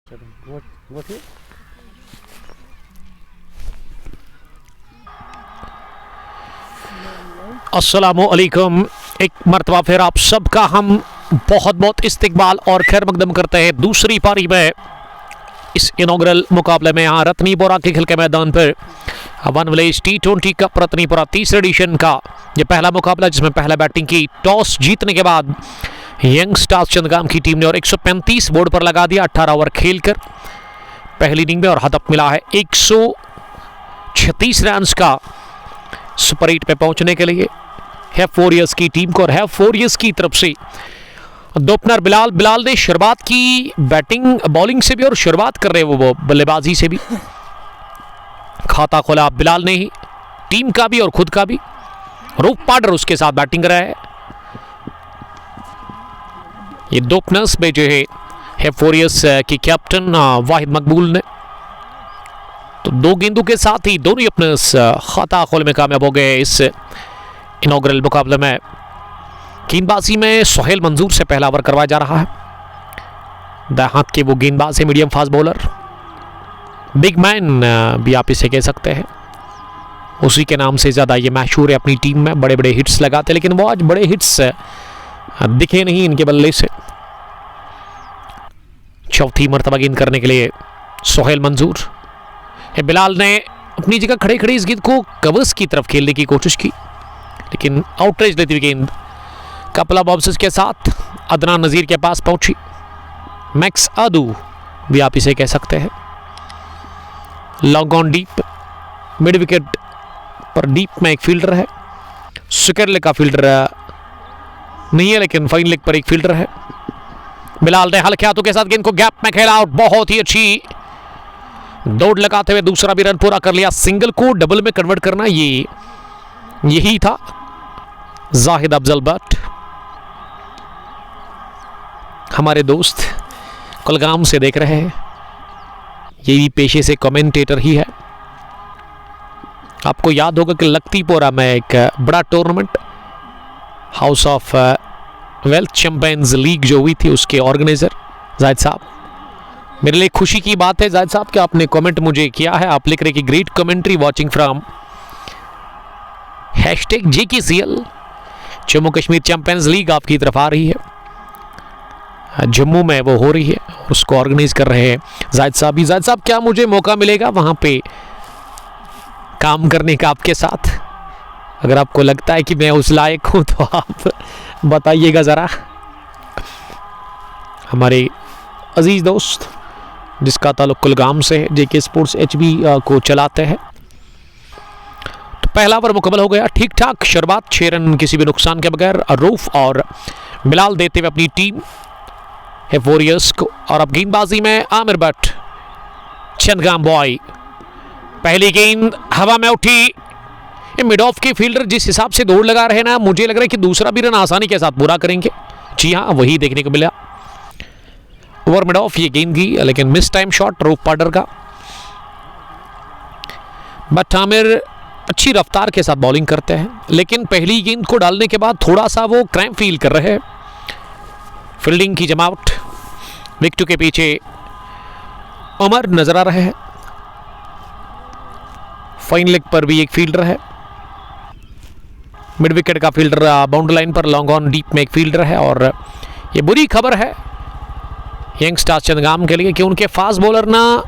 वो थी। अस्सलामुअलैकुम। एक मरतबा फिर आप सबका हम बहुत बहुत इस्तकबाल और खैर मकदम करते हैं दूसरी पारी में इस इनॉग्रल मुकाबले में। यहाँ रत्नीपुरा के खेल के मैदान पर one village T20 cup Ratnipura तीसरे एडिशन का ये पहला मुकाबला, जिसमें पहला बैटिंग की टॉस जीतने के बाद यंग स्टार्स चंदगाम की टीम ने और 135 बोर्ड पर लगा दिया 18 ओवर खेलकर पहली इनिंग में, और हदफ मिला है 136 रन का सुपर 8 पे पहुंचने के लिए है फोरियर्स की टीम को। और है फोरियर्स की तरफ से दोपहर बिलाल ने शुरुआत की बैटिंग बॉलिंग से भी और शुरुआत कर रहे वो बल्लेबाजी से भी। खाता खोला बिलाल ने ही, टीम का भी और खुद का भी। रूफ पाडर उसके साथ बैटिंग कर रहा है। ये दोपहर में जो है फोरियर्स की कैप्टन वाहिद मकबूल ने तो 2 गेंदों के साथ ही दोनों अपने खाता खोलने में कामयाब हो गए इस इनॉग्रल मुकाबले में। गेंदबाजी में सोहेल मंजूर से पहला ओवर करवाया जा रहा है। दाएं हाथ के वो गेंदबाज है, medium fast bowler, big man भी आप इसे कह सकते हैं। उसी के नाम से ज़्यादा ये मशहूर है अपनी टीम में, बड़े बड़े हिट्स लगाते, लेकिन वो आज बड़े हिट्स दिखे नहीं इनके बल्ले से। चौथी मरतबा गेंद करने के लिए सोहेल मंजूर। बिलाल ने अपनी जगह खड़े खड़े इस गेंद को कवर्स की तरफ खेलने की कोशिश की, लेकिन आउटरेज लेती हुई गेंद कपल ऑफ बॉब्स के साथ अदनान नज़ीर के पास पहुंची। मैक्स आदू भी आप इसे कह सकते हैं। Long on deep, mid wicket पर डीप में एक फील्डर है। स्क्वायर लेग का फील्डर नहीं है, लेकिन फाइन लेग पर एक फील्डर है। बिलाल ने हल्के हाथों के साथ गेंद को गैप में खेला और बहुत ही अच्छी दौड़ लगाते हुए दूसरा भी रन पूरा कर लिया। सिंगल को डबल में कन्वर्ट करना यही था जाहिद अफजल भट्ट, हमारे दोस्त कुलगाम से देख रहे हैं। ये भी पेशे से कमेंटेटर ही है। आपको याद होगा कि लखतीपुरा में एक बड़ा tournament house of wealth champions league जो हुई थी, उसके ऑर्गेनाइजर जाहिद साहब। मेरे लिए खुशी की बात है जाहिद साहब कि आपने कमेंट मुझे किया है। आप लिख रहे कि great commentary watching from #JKCL Jammu Kashmir champions league आपकी तरफ आ रही है। जम्मू में वो हो रही है, उसको ऑर्गेनाइज कर रहे हैं जाहिद साहब। जाहिद साहब, क्या मुझे मौका मिलेगा वहाँ पे काम करने का आपके साथ? अगर आपको लगता है कि मैं उस लायक हूँ तो आप बताइएगा ज़रा। हमारे अजीज़ दोस्त जिसका ताल्लुक कुलगाम से है, JK स्पोर्ट्स HB को चलाते हैं। तो पहला ओवर मुकम्मल हो गया, ठीक ठाक शुरुआत, 6 रन किसी भी नुकसान के बगैर रूफ और बिलाल देते हुए अपनी टीम है वॉरियर्स को। और अब गेंदबाजी में आमिर भट्ट, चंदगाम बॉय। पहली गेंद हवा में उठी। ये मिड ऑफ के फील्डर जिस हिसाब से दौड़ लगा रहे ना, मुझे लग रहा है कि दूसरा भी रन आसानी के साथ पूरा करेंगे। जी हाँ, वही देखने को मिला। ओवर मिड ऑफ ये गेंद की, लेकिन miss time shot Rouf Padder का। बट आमिर अच्छी रफ्तार के साथ बॉलिंग करते हैं, लेकिन पहली गेंद को डालने के बाद थोड़ा सा वो क्रैम्प फील कर रहे हैं। फील्डिंग की जमावट, विकेट के पीछे उमर नजर आ रहे हैं। फाइन लेग पर भी एक फील्डर है। मिड विकेट का फील्डर बाउंड्री लाइन पर, लॉन्ग ऑन डीप में एक फील्डर है। और ये बुरी खबर है यंग स्टार्स चंदगाम के लिए कि उनके फास्ट बॉलर ना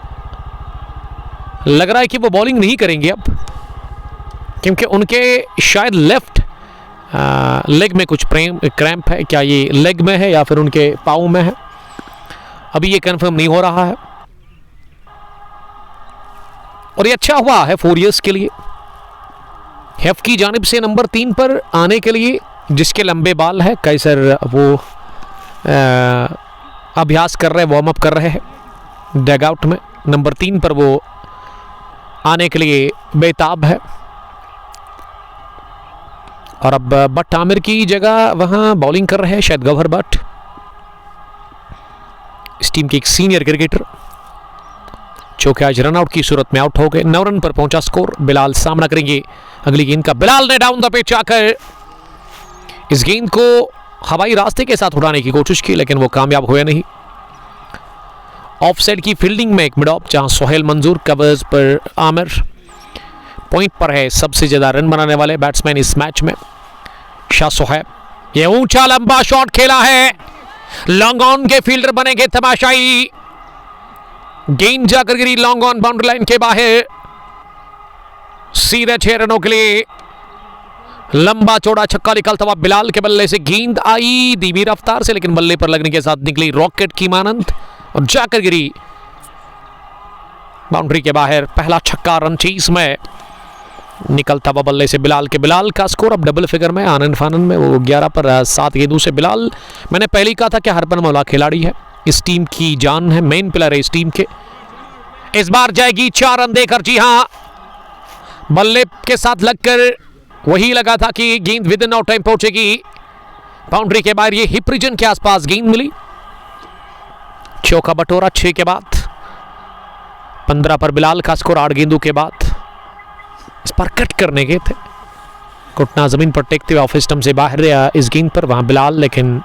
लग रहा है कि वो बॉलिंग नहीं करेंगे अब, क्योंकि उनके शायद लेफ्ट लेग में कुछ क्रैम्प है। क्या ये लेग में है या फिर उनके पाँव में है, अभी ये कंफर्म नहीं हो रहा है। और ये अच्छा हुआ है फोरियर्स के लिए, हेफ की जानिब से नंबर 3 पर आने के लिए, जिसके लंबे बाल है कैसर, वो अभ्यास कर रहे हैं, वार्म अप कर रहे हैं डगआउट में। नंबर 3 पर वो आने के लिए बेताब है। और अब भट्ट आमिर की जगह वहां बॉलिंग कर रहे हैं शायद गौहर भट्ट, इस टीम के एक सीनियर क्रिकेटर, जो कि आज रनआउट की सूरत में आउट हो गए। 9 रन पर पहुंचा स्कोर। बिलाल सामना करेंगे अगली गेंद का। बिलाल ने डाउन द पिच आकर इस गेंद को हवाई रास्ते के साथ उड़ाने की कोशिश की, लेकिन वो कामयाब हुए नहीं। ऑफ साइड की फील्डिंग में एक मिड ऑफ, जहां सोहेल मंजूर कवर्स पर आमिर पॉइंट पर है सबसे ज्यादा रन बनाने वाले बैट्समैन इस मैच में शाह सोहेब। ये ऊंचा लंबा शॉट खेला है, लॉन्ग ऑन के फील्डर बनेंगे तमाशाई, गेंद जाकर गिरी लॉन्ग ऑन बाउंड्री लाइन के बाहर, सीधे 6 रनों के लिए लंबा चौड़ा छक्का निकलता हुआ बिलाल के बल्ले से, गेंद आई धीमी रफ्तार से लेकिन बल्ले पर लगने के साथ निकली रॉकेट की मानंद और जाकर गिरी बाउंड्री के बाहर। पहला छक्का रन चीज में निकलता हुआ बल्ले से बिलाल के। बिलाल का स्कोर अब डबल फिगर में, आनंद फानंद में वो 11 पर 7 गेंदों से। बिलाल मैंने पहले ही कहा था कि हरपन मौला खिलाड़ी है, इस टीम की जान है, मेन प्लेयर है इस टीम के। इस बार जाएगी 4 रन देकर, जी हां बल्ले के साथ लगकर वही लगा था कि गेंद विद इन आउट टाइम पहुंचेगी बाउंड्री के बाहर। ये हिप रीजन के आसपास गेंद मिली, चौका बटोरा 6 के बाद। 15 पर बिलाल का स्कोर 8 गेंदों के बाद। इस पर कट करने गए थे, घुटना जमीन पर टेकते हुए ऑफ स्टंप से बाहर इस गेंद पर वहां बिलाल, लेकिन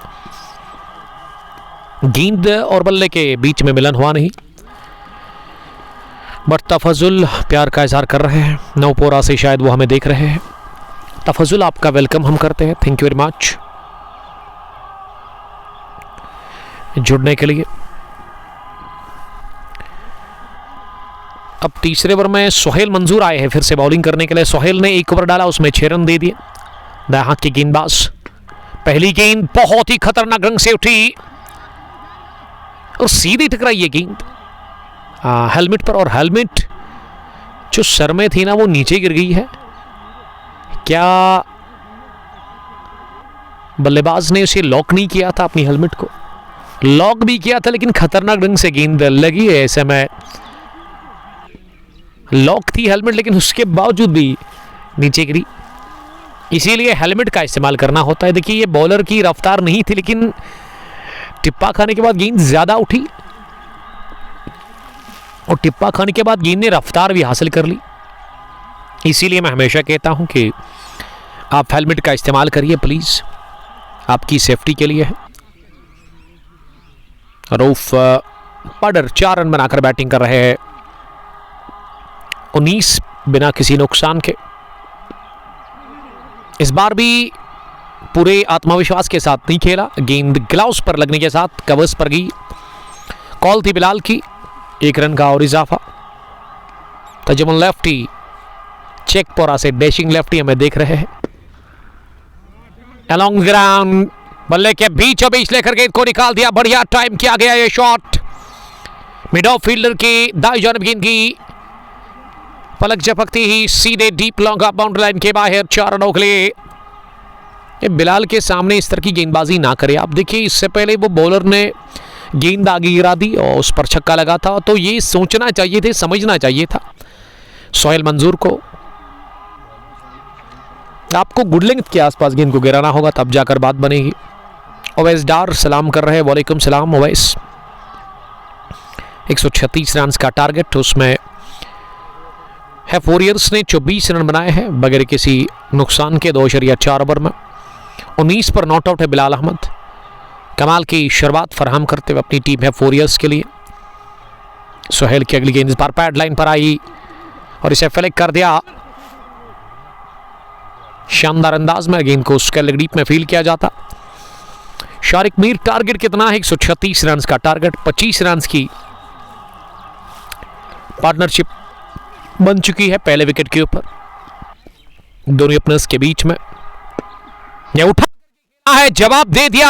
गेंद और बल्ले के बीच में मिलन हुआ नहीं। बट तफजुल प्यार का इजहार कर रहे हैं, नवपोरा से शायद वो हमें देख रहे हैं। तफजुल आपका वेलकम हम करते हैं, थैंक यू वेरी मच जुड़ने के लिए। अब तीसरे ओवर में सोहेल मंजूर आए हैं फिर से बॉलिंग करने के लिए। सोहेल ने 1 ओवर डाला, उसमें 6 रन दे दिए। दाएं हाथ के गेंदबाज, पहली गेंद बहुत ही खतरनाक ढंग से उठी और सीधी टकराई ये गेंद हेलमेट पर, और हेलमेट जो सर में थी ना वो नीचे गिर गई है। क्या बल्लेबाज ने उसे लॉक नहीं किया था? अपनी हेलमेट को लॉक भी किया था लेकिन खतरनाक ढंग से गेंद लगी है। ऐसे में लॉक थी हेलमेट लेकिन उसके बावजूद भी नीचे गिरी, इसीलिए हेलमेट का इस्तेमाल करना होता है। देखिए ये बॉलर की रफ्तार नहीं थी लेकिन टिप्पा खाने के बाद गेंद ज्यादा उठी और टिप्पा खाने के बाद गेंद ने रफ्तार भी हासिल कर ली। इसीलिए मैं हमेशा कहता हूं कि आप हेलमेट का इस्तेमाल करिए प्लीज, आपकी सेफ्टी के लिए है। रऊफ पडर 4 रन बनाकर बैटिंग कर रहे हैं, 19 बिना किसी नुकसान के। इस बार भी पूरे आत्मविश्वास के साथ नहीं खेला, गेंद ग्लव्स पर लगने के साथ कवर्स पर गई। कॉल थी बिलाल की, 1 रन का और इजाफा। तजमुल लेफ्टी चेकपोरा से डैशिंग लेफ्टी हमें देख रहे हैं। अलोंग ग्राउंड बल्ले के बीचों बीच लेकर गेंद को निकाल दिया, बढ़िया टाइम किया गया ये शॉट। मिड ऑफ फील्डर की दाईं जानब गेंद की पलक झपकती ही सीधे deep long off boundary line के बाहर 4 रनों के लिए। बिलाल के सामने इस तरह की गेंदबाजी ना करें आप। देखिए इससे पहले वो बॉलर ने गेंद आगे गिरा दी और उस पर छक्का लगा था, तो ये सोचना चाहिए थे, समझना चाहिए था सोहेल मंजूर को। आपको गुड लेंथ के आसपास गेंद को गिराना होगा तब जाकर बात बनेगी। ओवैस डार सलाम कर रहे हैं, वालेकुम सलाम ओवैस। 136 रन का टारगेट, उसमें है वॉरियर्स ने 24 रन बनाए हैं बगैर किसी नुकसान के 2.4 ओवर में। 19 पर नॉट आउट है बिलाल अहमद। कमाल की शुरुआत फराहम करते हुए अपनी टीम है वॉरियर्स के लिए। सोहेल की अगली गेंद इस बार पैड लाइन पर आई और इसे फ्लिक कर दिया। शानदार अंदाज में गेंद को उसके लेग डीप में फील किया जाता। शारिक मीर टारगेट कितना है? 136 रन का टारगेट, 25 रन की पार्टनरशिप बन चुकी है पहले विकेट के ऊपर दोनों ओपनर्स के बीच में। यह उठा है, जवाब दे दिया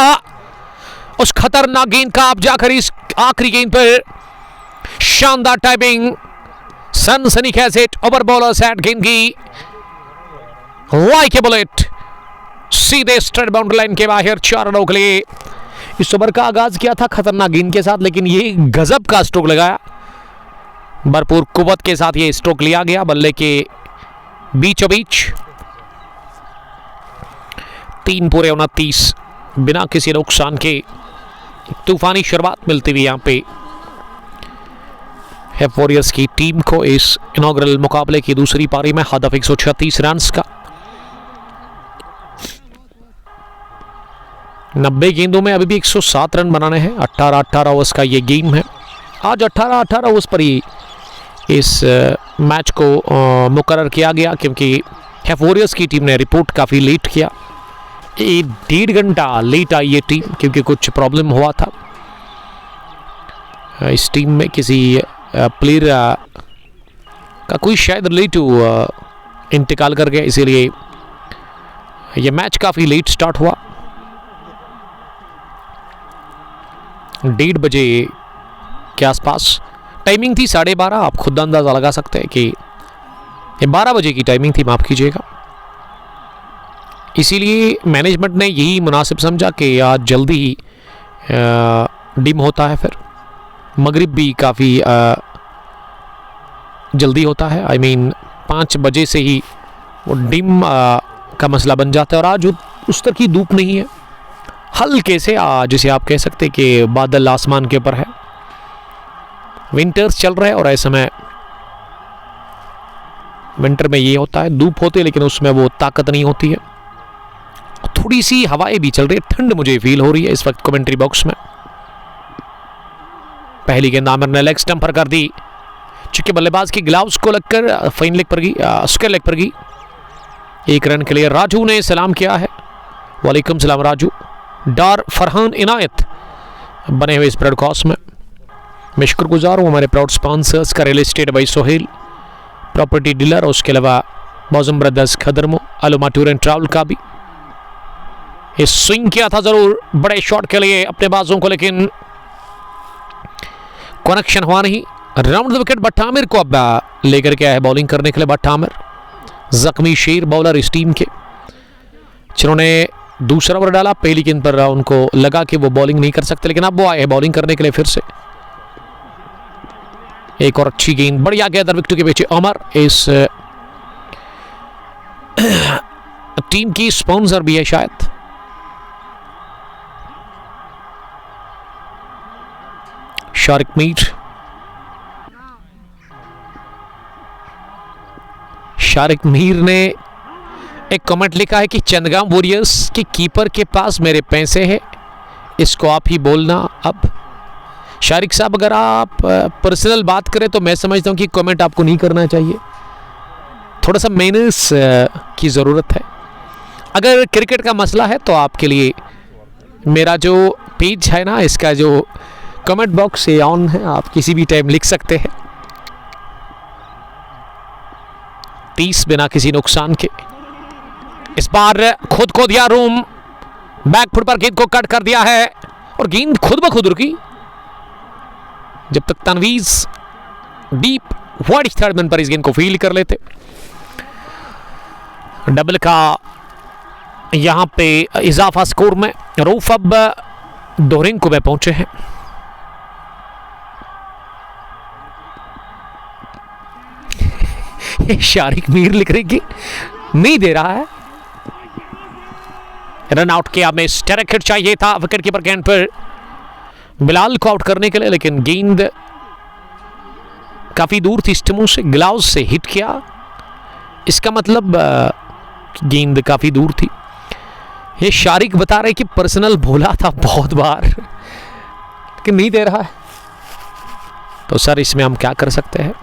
उस खतरनाक गेंद का। आप जाकर इस आखिरी गेंद पर शानदार टाइमिंग, सनसनी कैसेट ओवर बॉलर सेट गेंद की लाइक ए बुलेट सीधे स्ट्रेट बाउंड्री लाइन के बाहर 4 रनों के लिए। इस ओवर का आगाज किया था खतरनाक गेंद के साथ, लेकिन ये गजब का स्ट्रोक लगाया, भरपूर कुव्वत के साथ ये स्ट्रोक लिया गया बल्ले के बीचों बीच। 3 पूरे 29 बिना किसी नुकसान के तूफानी शुरुआत मिलती हुई यहां पे है वॉरियर्स की टीम को इस इनॉग्रल मुकाबले की दूसरी पारी में। हदफ 136 रन का, 90 गेंदों में अभी भी 107 रन बनाने हैं। 18 ओवर्स का ये गेम है। आज 18 ओवर्स पर ही इस मैच को मुकर्रर किया गया, क्योंकि हैफ वॉरियर्स की टीम ने रिपोर्ट काफ़ी लेट किया। 1.5 घंटा लेट आई ये टीम, क्योंकि कुछ प्रॉब्लम हुआ था इस टीम में। किसी प्लेयर का कोई शायद रिलेटिव इंतकाल कर गया, इसीलिए ये मैच काफ़ी लेट स्टार्ट हुआ। 1:30 बजे के आसपास टाइमिंग थी, 12:30। आप खुद अंदाज़ा लगा सकते हैं कि ये 12 बजे की टाइमिंग थी, माफ़ कीजिएगा। इसीलिए मैनेजमेंट ने यही मुनासिब समझा कि आज जल्दी ही डिम होता है, फिर मगरिब भी काफ़ी जल्दी होता है। आई मीन 5 बजे से ही वो डिम का मसला बन जाता है। और आज उस तरह की धूप नहीं है, हल्के से जिसे आप कह सकते कि बादल आसमान के ऊपर है। विंटर्स चल रहे हैं और ऐसे में विंटर में ये होता है, धूप होती है लेकिन उसमें वो ताकत नहीं होती है। थोड़ी सी हवाएं भी चल रही है, ठंड मुझे फील हो रही है इस वक्त कमेंट्री बॉक्स में। पहली गेंद आमिर ने लेग स्टंप पर कर दी, चूंकि बल्लेबाज की ग्लव्स को लगकर फाइन लेग पर गई, स्क्वायर लेग पर गई। 1 रन के लिए राजू ने सलाम किया है। वालेकुम सलाम राजू। डार फरहान इनायत बने हुए इस ब्रॉडकास्ट में मैं शुक्रगुजार हूँ हमारे प्राउड स्पॉन्सर्स का, real estate by Sohail property dealer, और उसके अलावा Maujam brothers खदरमो, अलुमा tour and travel का भी। ये स्विंग किया था जरूर बड़े शॉट के लिए अपने बाजों को, लेकिन कनेक्शन हुआ नहीं। Round the wicket Bhatt Aamir को अब लेकर के आया है बॉलिंग करने के लिए। भट्ट आमिर जख्मी शेर बॉलर इस टीम के, जिन्होंने दूसरा ओवर डाला। पहली गेंद पर उनको लगा कि वो बॉलिंग नहीं कर सकते, लेकिन अब वो आए हैं बॉलिंग करने के लिए फिर से। एक और अच्छी गेंद, बढ़िया गया दर विकेट के पीछे। अमर इस टीम की स्पॉन्सर भी है शायद। शारिक मीर, शारिक मीर ने एक कमेंट लिखा है कि चंदगांव वॉरियर्स के कीपर के पास मेरे पैसे हैं, इसको आप ही बोलना। अब शारिक साहब, अगर आप पर्सनल बात करें तो मैं समझता हूं कि कमेंट आपको नहीं करना चाहिए, थोड़ा सा मैनर्स की ज़रूरत है। अगर क्रिकेट का मसला है तो आपके लिए मेरा जो पेज है ना, इसका जो कमेंट बॉक्स है ऑन है, आप किसी भी टाइम लिख सकते हैं। 30 बिना किसी नुकसान के। इस बार खुद को दिया रूम, बैक फुट पर गेंद को कट कर दिया है और गेंद खुद ब खुद रुकी। जब तक तनवीज डीप वाइड थर्ड मैन पर इस गेंद को फील कर लेते। डबल का यहां पे इजाफा स्कोर में। रूफ अब 2 रिंक में पहुंचे हैं। शारिक मीर लिख रही कि नहीं दे रहा है। रन आउट किया, में स्ट्राइक हिट चाहिए था विकेट कीपर गेंद पर बिलाल को आउट करने के लिए, लेकिन गेंद काफी दूर थी स्टम्पों से, ग्लव्स से हिट किया। इसका मतलब गेंद काफी दूर थी। ये शारिक बता रहे कि पर्सनल बोला था बहुत बार लेकिन नहीं दे रहा है, तो सर इसमें हम क्या कर सकते हैं।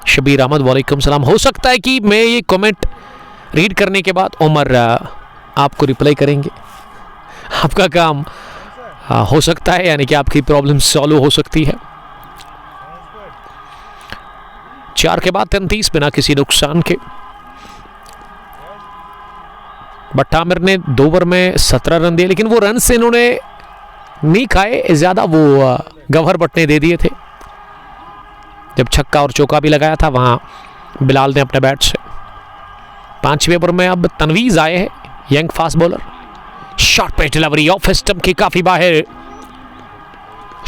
शबीर अहमद वालेकुम सलाम। हो सकता है कि मैं ये कमेंट रीड करने के बाद उमर आपको रिप्लाई करेंगे, आपका काम हो सकता है, यानी कि आपकी प्रॉब्लम सॉल्व हो सकती है। 4 के बाद 33 बिना किसी नुकसान के। भट्ट आमिर ने 2 ओवर में 17 रन दिए, लेकिन वो रन से इन्होंने नहीं खाए ज्यादा, वो गौहर भट्ट ने दे दिए थे। जब छक्का और चौका भी लगाया था वहां बिलाल ने अपने बैट से। 5वें ओवर में अब तनवीज आए हैं, यंग फास्ट बॉलर। शॉट पे डिलीवरी ऑफ स्टंप की काफी बाहर।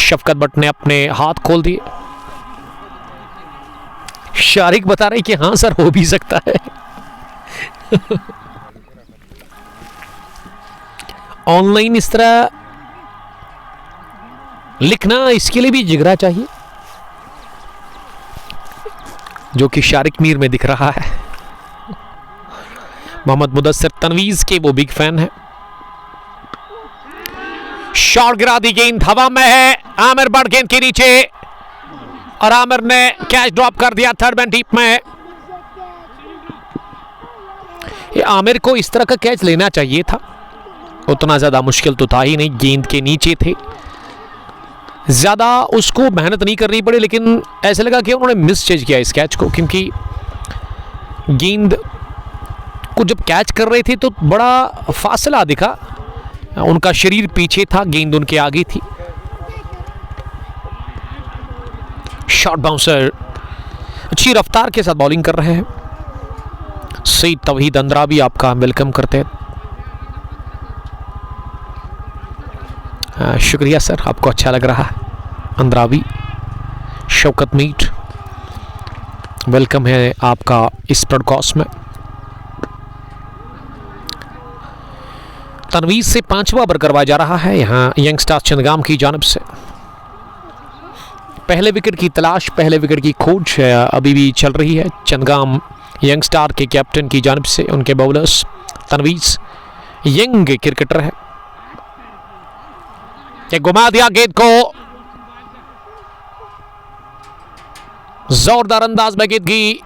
शफकत भट्ट ने अपने हाथ खोल दिए। शारिक बता रहे कि हाँ सर हो भी सकता है। ऑनलाइन इस तरह लिखना, इसके लिए भी जिगरा चाहिए, जो कि शारिक मीर में दिख रहा है। मोहम्मद मुदस्सिर तनवीज के वो बिग फैन है। शॉट गिरा दी, गेंद हवा में है, आमिर बट गेंद के नीचे और आमिर ने कैच ड्रॉप कर दिया थर्ड मैन डीप में। ये आमिर को इस तरह का कैच लेना चाहिए था, उतना ज्यादा मुश्किल तो था ही नहीं, गेंद के नीचे थे, ज्यादा उसको मेहनत नहीं करनी पड़ी, लेकिन ऐसा लगा कि उन्होंने मिस चेज किया इस कैच को, क्योंकि गेंद को जब कैच कर रहे थे तो बड़ा फासला दिखा, उनका शरीर पीछे था, गेंद उनके आगे थी। शॉर्ट बाउंसर अच्छी रफ्तार के साथ बॉलिंग कर रहे हैं। सईद तौहीद अंद्राबी आपका वेलकम करते हैं। शुक्रिया सर, आपको अच्छा लग रहा है। अंद्राबी, शौकत मीट, वेलकम है आपका इस ब्रॉडकास्ट में। तनवीज से 5वां ओवर करवाया जा रहा है यहाँ यंगस्टार्स चंदगाम की जानिब से। पहले विकेट की तलाश, पहले विकेट की खोज अभी भी चल रही है चंदगाम यंगस्टार के कैप्टन की जानिब से। उनके बॉलर्स तनवीज यंग क्रिकेटर है, घुमा दिया गेंद को, जोरदार अंदाज में गेंद की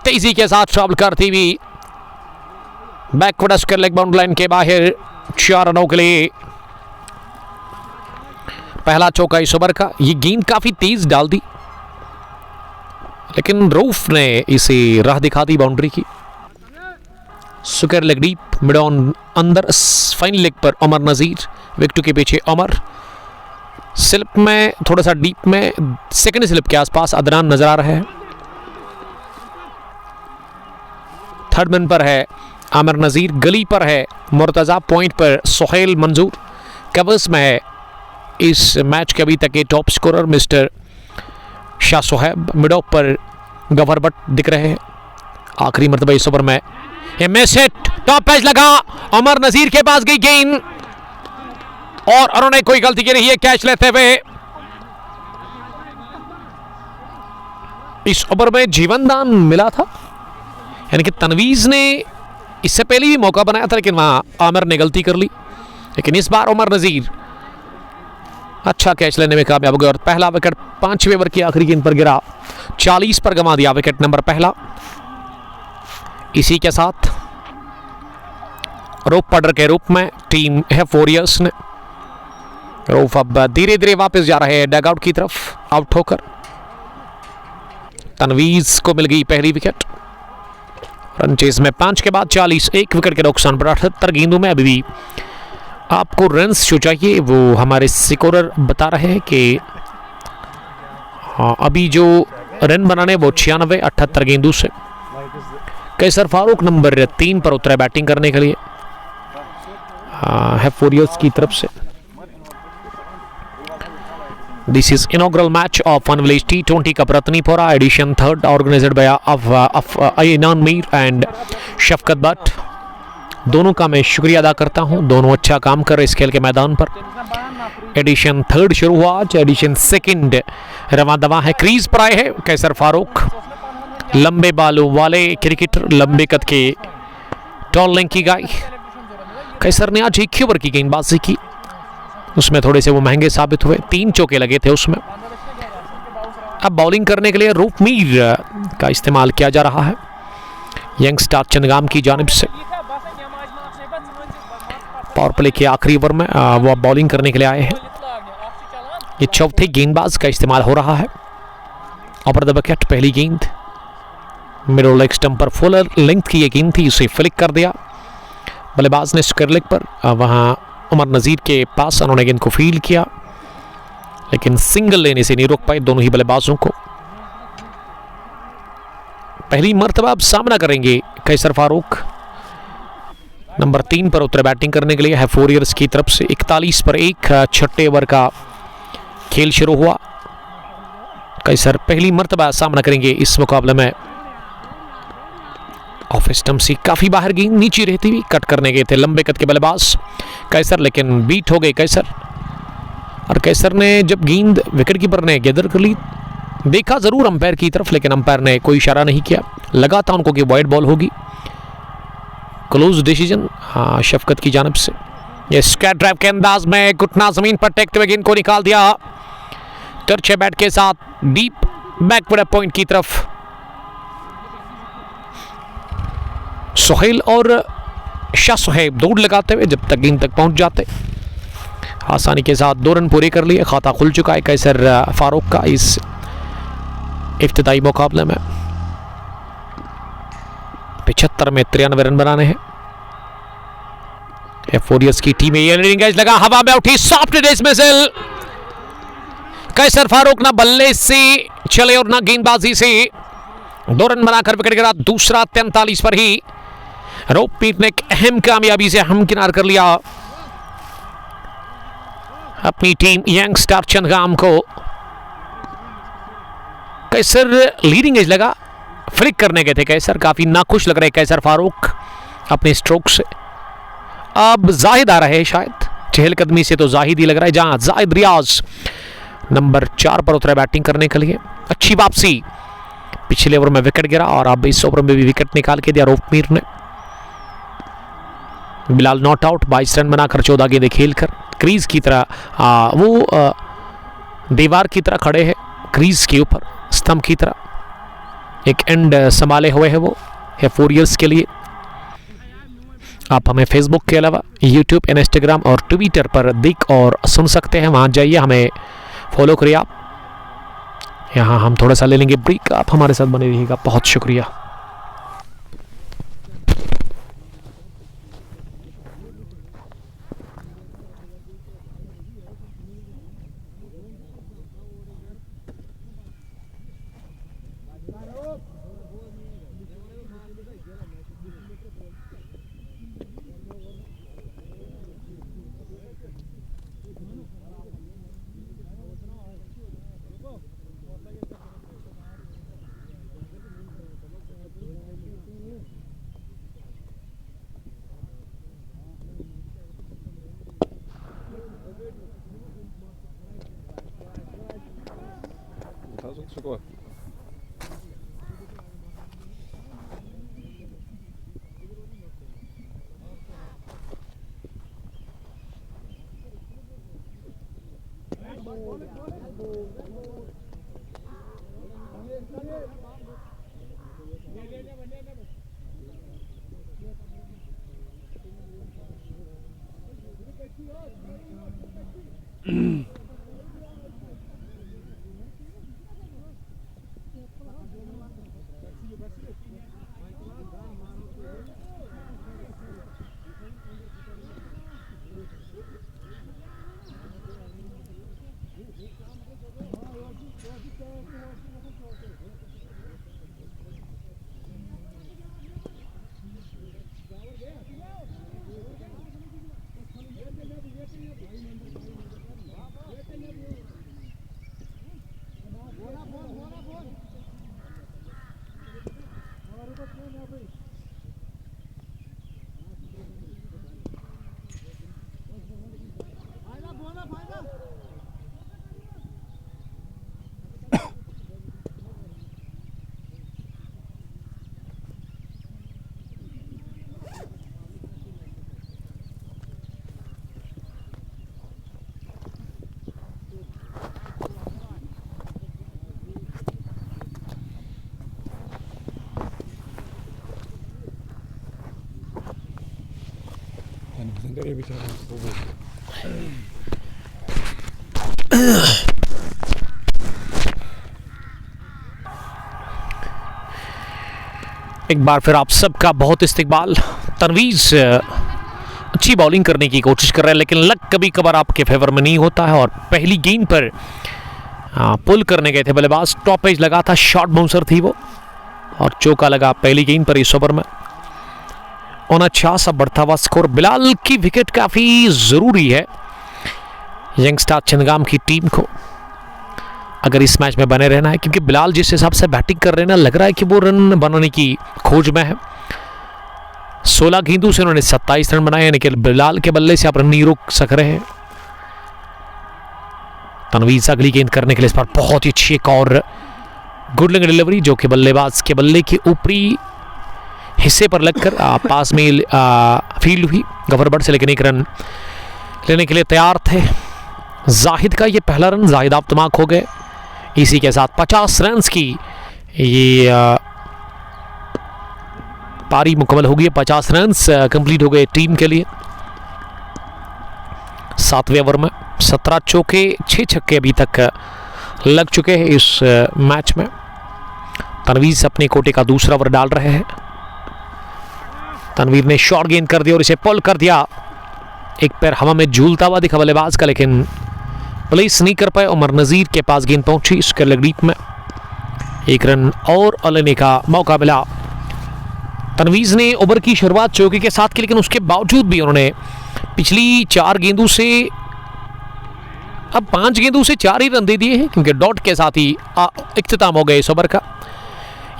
तेजी के साथ ट्रैवल करती हुई backward square leg boundary line के बाहर 4 रनों के लिए पहला चौका इस ओवर का। ये गेंद काफी तेज डाल दी, लेकिन रऊफ ने इसे राह दिखा दी बाउंड्री की। Square leg deep, mid on अंदर, फाइन लेग पर उमर नजीर, विकेट के पीछे उमर, स्लिप में थोड़ा सा डीप में, सेकंड स्लिप के आसपास अदनान नजर आ रहे हैं। थर्ड मैन पर है आमिर नजीर, गली पर है मुर्तजा, पॉइंट पर सोहेल मंजूर, कवर्स में है इस मैच के अभी तक के top scorer mister Shah Sohaib, mid off पर गवर बट दिख रहे हैं। आखिरी मरतबा इस ओवर में ये मिस हिट, टॉप पैच लगा, उमर नजीर के पास गई गेंद और उन्होंने कोई गलती की नहीं है कैच लेते हुए। इस ओवर में जीवनदान मिला था, यानी कि तनवीज ने इससे पहले भी मौका बनाया था, लेकिन वहां आमिर ने गलती कर ली। लेकिन इस बार उमर नजीर अच्छा कैच लेने में कामयाब हो गया और पहला विकेट 5वें ओवर की आखिरी गेंद पर गिरा, 40 पर गंवा दिया विकेट नंबर पहला। इसी के साथ रोप पडर के रूप में टीम है वॉरियर्स ने, रोफ अब धीरे धीरे वापस जा रहे हैं डगआउट की तरफ, आउट होकर। तनवीज को मिल गई पहली विकेट, रन चेज में 5 के बाद 40, 1 विकेट के नुकसान पर 78 गेंदों में। अभी भी आपको रन्स जो चाहिए वो हमारे स्कोरर बता रहे हैं कि हाँ, अभी जो रन बनाने वो 96, 78 गेंदों से। कैसर फारूक नंबर 3 पर उतरे बैटिंग करने के लिए है वॉरियर्स की तरफ से। This is inaugural match of Unvillage T20 Cup Ratnipura edition 3rd organized by Aynan Mir and शफकत भट्ट। दोनों का मैं शुक्रिया अदा करता हूं, दोनों अच्छा काम कर रहे इस खेल के मैदान पर। एडिशन 3rd शुरू हुआ आज, एडिशन 2nd रवा दवा है। क्रीज पर आए हैं कैसर फारूक, लंबे बालों वाले क्रिकेटर, लंबे कद के टॉल लेंथ की गाय। कैसर ने आज 1 ओवर की गेंदबाजी की, उसमें थोड़े से वो महंगे साबित हुए, 3 चौके लगे थे उसमें। अब बॉलिंग करने के लिए रूप मीर का इस्तेमाल किया जा रहा है यंगस्टार चंदगाम की जानिब से। पावर प्ले के आखिरी ओवर में वो अब बॉलिंग करने के लिए आए हैं। ये चौथे गेंदबाज का इस्तेमाल हो रहा है। ओवर द विकेट पहली गेंद, मिडल लेग स्टंप पर फुल लेंथ की ये गेंद थी, उसे फ्लिक कर दिया बल्लेबाज ने स्क्वायर लेग पर। वहां उमर नजीर के पास उन्होंने गेंद को फील्ड किया, लेकिन सिंगल लेने से नहीं रोक पाए दोनों ही बल्लेबाजों को। पहली मर्तबा अब सामना करेंगे कैसर फारूक, नंबर 3 पर उतरे बैटिंग करने के लिए है वॉरियर्स की तरफ से। 41 पर 1 छठे ओवर का खेल शुरू हुआ। कैसर पहली मर्तबा सामना करेंगे इस मुकाबले में। ऑफ स्टंप से काफी बाहर गेंद नीचे रहती हुई कट करने गए थे लंबे कद के बल्लेबाज कैसर, लेकिन बीट हो गए कैसर। और कैसर ने जब गेंद विकेट कीपर ने गैदर कर ली, देखा जरूर अंपायर की तरफ, लेकिन अंपायर ने कोई इशारा नहीं किया। लगा था उनको कि वाइड बॉल होगी। क्लोज डिसीजन हाँ शफकत की जानिब से। ये स्क्वायर ड्राइव के अंदाज में घुटना जमीन पर टेकते हुए गेंद को निकाल दिया तिरछे बैट के साथ डीप बैकवर्ड पॉइंट की तरफ। सोहेल और शाह सुहेब दौड़ लगाते हुए जब तक गेंद तक पहुंच जाते, आसानी के साथ 2 रन पूरे कर लिए। खाता खुल चुका है कैसर फारूक का इस इफ्तिताई मुकाबले में। 75 में 93 रन बनाने हैं। वॉरियर्स की टीम ये लीडिंग एज लगा, हवा में उठी सॉफ्ट डिस मिसल। कैसर फारूक ना बल्ले से चले और ना गेंदबाजी से 2 रन बनाकर विकेट गिरा। दूसरा 43 पर ही रोपमीर ने एक अहम कामयाबी से हमकिनार कर लिया अपनी टीम यंग स्टार चंदगाम को। कैसर लीडिंग एज लगा, फ्लिक करने गए थे कैसर, काफी नाखुश लग रहे कैसर फारूक अपने स्ट्रोक से। अब जाहिद आ रहे हैं शायद, चहलकदमी से तो जाहिद ही लग रहा है, जहां जाहिद रियाज नंबर 4 पर उतरे बैटिंग करने के लिए। अच्छी वापसी, पिछले ओवर में विकेट गिरा और अब इस ओवर में भी विकेट निकाल के दिया रोपमीर ने। बिलाल नॉट आउट, 22 रन बनाकर 14 गेंदें खेलकर क्रीज की तरह दीवार की तरह खड़े हैं, क्रीज के ऊपर स्तंभ की तरह एक एंड संभाले हुए है वो है 4 इयर्स के लिए। आप हमें फेसबुक के अलावा यूट्यूब, इंस्टाग्राम और ट्विटर पर देख और सुन सकते हैं, वहाँ जाइए, हमें फॉलो करिए आप। यहाँ हम थोड़ा सा ले लेंगे ब्रेक, आप हमारे साथ बने रहिएगा, बहुत शुक्रिया। एक बार फिर आप सबका बहुत इस्तकबाल। तनवीज अच्छी बॉलिंग करने की कोशिश कर रहे हैं, लेकिन लक कभी कभार आपके फेवर में नहीं होता है और पहली गेंद पर पुल करने गए थे बल्लेबाज, टॉप एज लगा था, शॉर्ट बाउंसर थी वो और चौका लगा पहली गेंद पर इस ओवर में। 49 बढ़ता हुआ स्कोर। बिलाल की विकेट काफ़ी ज़रूरी है यंगस्टार चंदगाम की टीम को अगर इस मैच में बने रहना है, क्योंकि बिलाल जिस हिसाब से बैटिंग कर रहे हैं ना, लग रहा है कि वो रन बनाने की खोज में है। 16 गेंदों से उन्होंने 27 रन बनाए, यानी कि बिलाल के बल्ले से आप रन नहीं रोक सक रहे हैं। तनवीज अगली गेंद करने के लिए इस बार बहुत ही अच्छी एक और गुड लॉन्ग डिलीवरी, जो कि बल्लेबाज के बल्ले के ऊपरी हिस्से पर लगकर पास में फील्ड हुई गवर बर्ड से, लेकिन एक रन लेने के लिए तैयार थे। जाहिद का ये पहला रन, जाहिद आप तमाक हो गए। इसी के साथ 50 रन की ये पारी मुकम्मल हो गई है। 50 रन कंप्लीट हो गए टीम के लिए। 7वें ओवर में 17 चौके 6 छक्के अभी तक लग चुके हैं इस मैच में। तनवीर अपने कोटे का दूसरा ओवर डाल रहे हैं। तनवीर ने शॉट गेंद कर दिया और इसे पुल कर दिया। एक पैर हवा में झूलता हुआ दिखा बल्लेबाज का, लेकिन प्लेस नहीं कर पाए। उमर नजीर के पास गेंद पहुंची, इसके लेग डीप में 1 रन और लेने का मौका मिला। तनवीर ने ओवर की शुरुआत चौके के साथ की, लेकिन उसके बावजूद भी उन्होंने पिछली 4 गेंदों से अब 5 गेंदों से 4 ही रन दे दिए हैं, क्योंकि डॉट के साथ ही इख्तिताम हो गए इस ओवर का।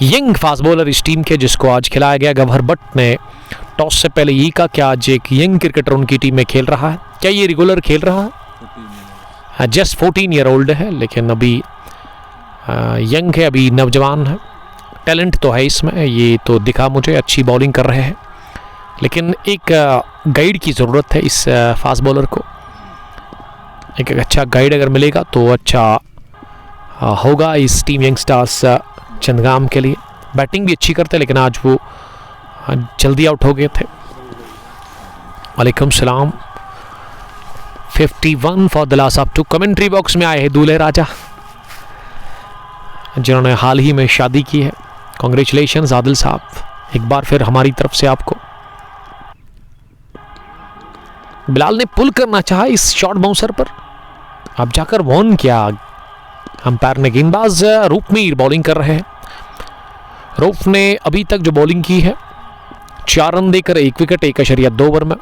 यंग फास्ट बॉलर इस टीम के, जिसको आज खिलाया गया। गवहर भट्ट ने टॉस से पहले यही कहा कि आज एक यंग क्रिकेटर उनकी टीम में खेल रहा है। क्या ये रेगुलर खेल रहा है? जस्ट 14 ईयर ओल्ड है, लेकिन अभी यंग है, अभी नौजवान है। टैलेंट तो है इसमें, ये तो दिखा मुझे। अच्छी बॉलिंग कर रहे हैं, लेकिन एक गाइड की ज़रूरत है इस फास्ट बॉलर को। एक अच्छा गाइड अगर मिलेगा तो अच्छा होगा इस टीम यंगस्टार्स चंदगाम के लिए। बैटिंग भी अच्छी करते, लेकिन आज वो जल्दी आउट हो गए थे। वालेकुम सलाम। 51 for the last up two. Commentary box में आए हैं दूल्हे राजा, जिन्होंने हाल ही में शादी की है। कॉन्ग्रेचुलेशंस आदिल साहब, एक बार फिर हमारी तरफ से आपको। बिलाल ने पुल करना चाहा इस शॉर्ट बाउंसर पर, अब जाकर वॉर्न किया अंपायर ने। गेंदबाज रूप मीर बॉलिंग कर रहे हैं। रूप ने अभी तक जो बॉलिंग की है 4 रन देकर 1 विकेट 1.2 ओवर में।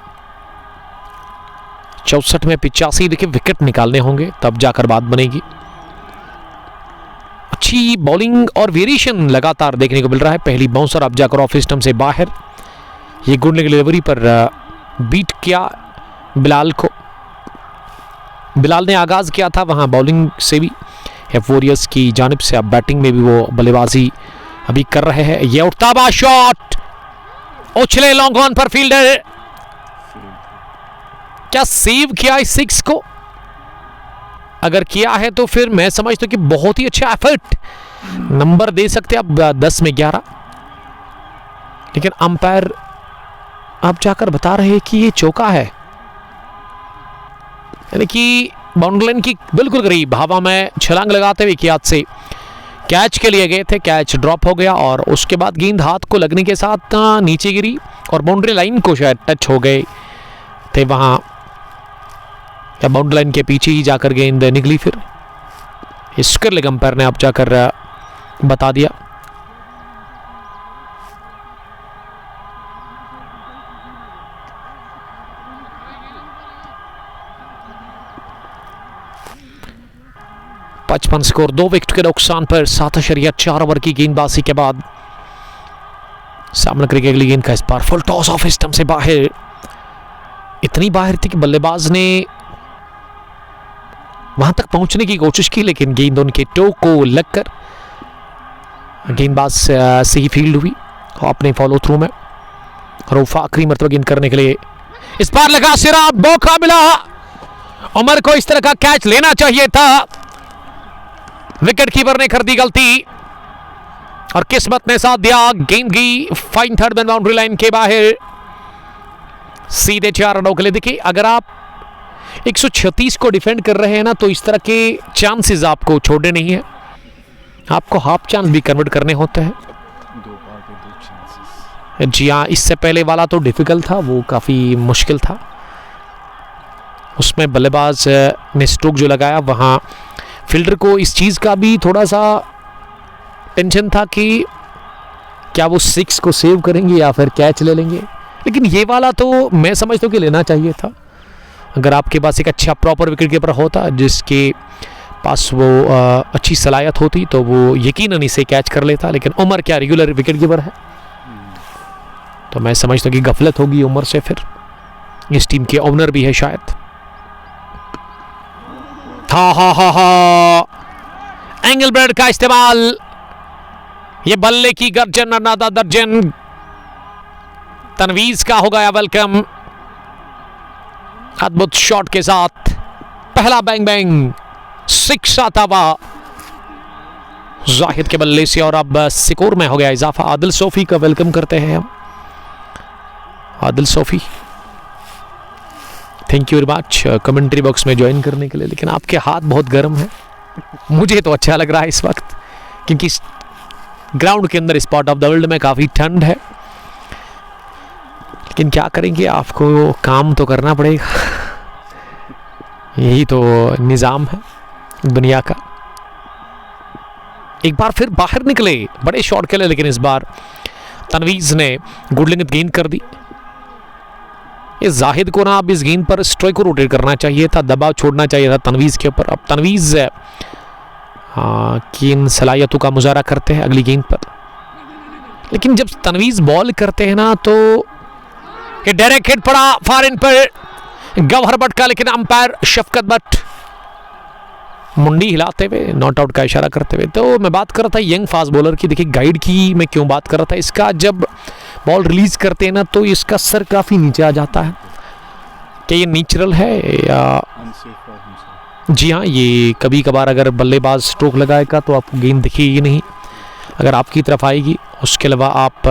64 में 85 देखिए विकेट निकालने होंगे, तब जाकर बात बनेगी। अच्छी बॉलिंग और वेरिएशन लगातार देखने को मिल रहा है। पहली बाउंसर अब जाकर ऑफ स्टंप से बाहर, ये गुड डिलीवरी पर बीट किया बिलाल को। बिलाल ने आगाज किया था वहां बॉलिंग से भी एफ वॉरियर्स की जानिब से, अब बैटिंग में भी वो बल्लेबाजी अभी कर रहे हैं। ये उठता हुआ शॉट, उछले लॉन्ग ऑन पर फील्डर, क्या सेव किया इस 6 को? अगर किया है तो फिर मैं समझता हूं कि बहुत ही अच्छा एफर्ट, नंबर दे सकते अब 10 में 11। लेकिन अंपायर अब जाकर बता रहे हैं कि ये चौका है, यानी कि बाउंड्री लाइन की बिल्कुल करीब हवा में छलांग लगाते हुए कियात से कैच के लिए गए थे। कैच ड्रॉप हो गया और उसके बाद गेंद हाथ को लगने के साथ नीचे गिरी और बाउंड्री लाइन को शायद टच हो गए थे वहां, या बाउंड्री लाइन के पीछे ही जाकर गेंद निकली। फिर इसके लिए अंपायर ने अब जाकर बता दिया। पचपन स्कोर, 2 विकेट के नुकसान पर 7.4 ओवर की गेंदबाजी के बाद सामने क्रिकेट अगली गेंद का इस बार फुल टॉस ऑफ स्टंप से बाहर, इतनी बाहर थी कि बल्लेबाज ने वहां तक पहुंचने की कोशिश की, लेकिन गेंद उनके टो को लगकर गेंदबाज से ही फील्ड हुई अपने फॉलो थ्रू में। रऊफ आखिरी मरतबा गेंद करने के लिए इस बार लगा सिरा, मौका मिला। उमर को इस तरह का कैच लेना चाहिए था, विकेट कीपर ने कर दी गलती और किस्मत ने साथ दिया। गेंद गई fine third man boundary line के बाहर, सीधे 4 रनों के लिए। देखिए अगर आप 136 को डिफेंड कर रहे हैं ना, तो इस तरह के चांसेस आपको छोड़ने नहीं है, आपको हाफ चांस भी कन्वर्ट करने होते हैं। जी हाँ, इससे पहले वाला तो डिफिकल्ट था, वो काफ़ी मुश्किल था। उसमें बल्लेबाज ने स्ट्रोक जो लगाया, वहाँ फील्डर को इस चीज़ का भी थोड़ा सा टेंशन था कि क्या वो 6 को सेव करेंगे या फिर कैच ले लेंगे। लेकिन ये वाला तो मैं समझता हूँ कि लेना चाहिए था। अगर आपके पास एक अच्छा प्रॉपर विकेट कीपर होता जिसके पास वो अच्छी सलाहियत होती, तो वो यकीनन इसे कैच कर लेता। लेकिन उमर क्या रेगुलर विकेट कीपर है, तो मैं समझता हूँ कि गफलत होगी उमर से। फिर इस टीम के ओनर भी है शायद। एंगल ब्रेड का इस्तेमाल, ये बल्ले की गर्जन नादा दर्जन तनवीज का हो गया वेलकम। अद्भुत शॉट के साथ पहला बैंग बैंग 6 आता हुआ जाहिद के बल्ले से, और अब स्कोर में हो गया इजाफा। आदिल सोफी का वेलकम करते हैं हम। Adil Sophie, thank you very much commentary box में ज्वाइन करने के लिए। लेकिन आपके हाथ बहुत गर्म है, मुझे तो अच्छा लग रहा है इस वक्त, क्योंकि ग्राउंड के अंदर इस पार्ट ऑफ द वर्ल्ड में काफ़ी ठंड है। लेकिन क्या करेंगे, आपको काम तो करना पड़ेगा, यही तो निज़ाम है दुनिया का। एक बार फिर बाहर निकले, बड़े शॉट खेले, लेकिन इस बार तनवीज़ ने गुड लेंथ गेंद कर दी। इस जाहिद को ना अब इस गेंद पर स्ट्राइक को रोटेट करना चाहिए था, दबाव छोड़ना चाहिए था तनवीज़ के ऊपर। अब तनवीज़ की इन सलाहियतों का मुजाहरा करते हैं अगली गेंद पर। लेकिन जब तनवीज़ बॉल करते हैं ना, तो ये डायरेक्ट हिट पड़ा फार इन पर गौहर भट्ट का, लेकिन अंपायर शफकत भट्ट मुंडी हिलाते हुए नॉट आउट का इशारा करते हुए। तो मैं बात कर रहा था यंग फास्ट बॉलर की, देखिए गाइड की मैं क्यों बात कर रहा था, इसका जब बॉल रिलीज करते हैं ना, तो इसका सर काफ़ी नीचे आ जाता है। क्या ये नेचुरल है या जी हाँ, ये कभी कभार अगर बल्लेबाज स्ट्रोक लगाएगा तो आपको गेंद दिखेगी नहीं, अगर आपकी तरफ आएगी। उसके अलावा आप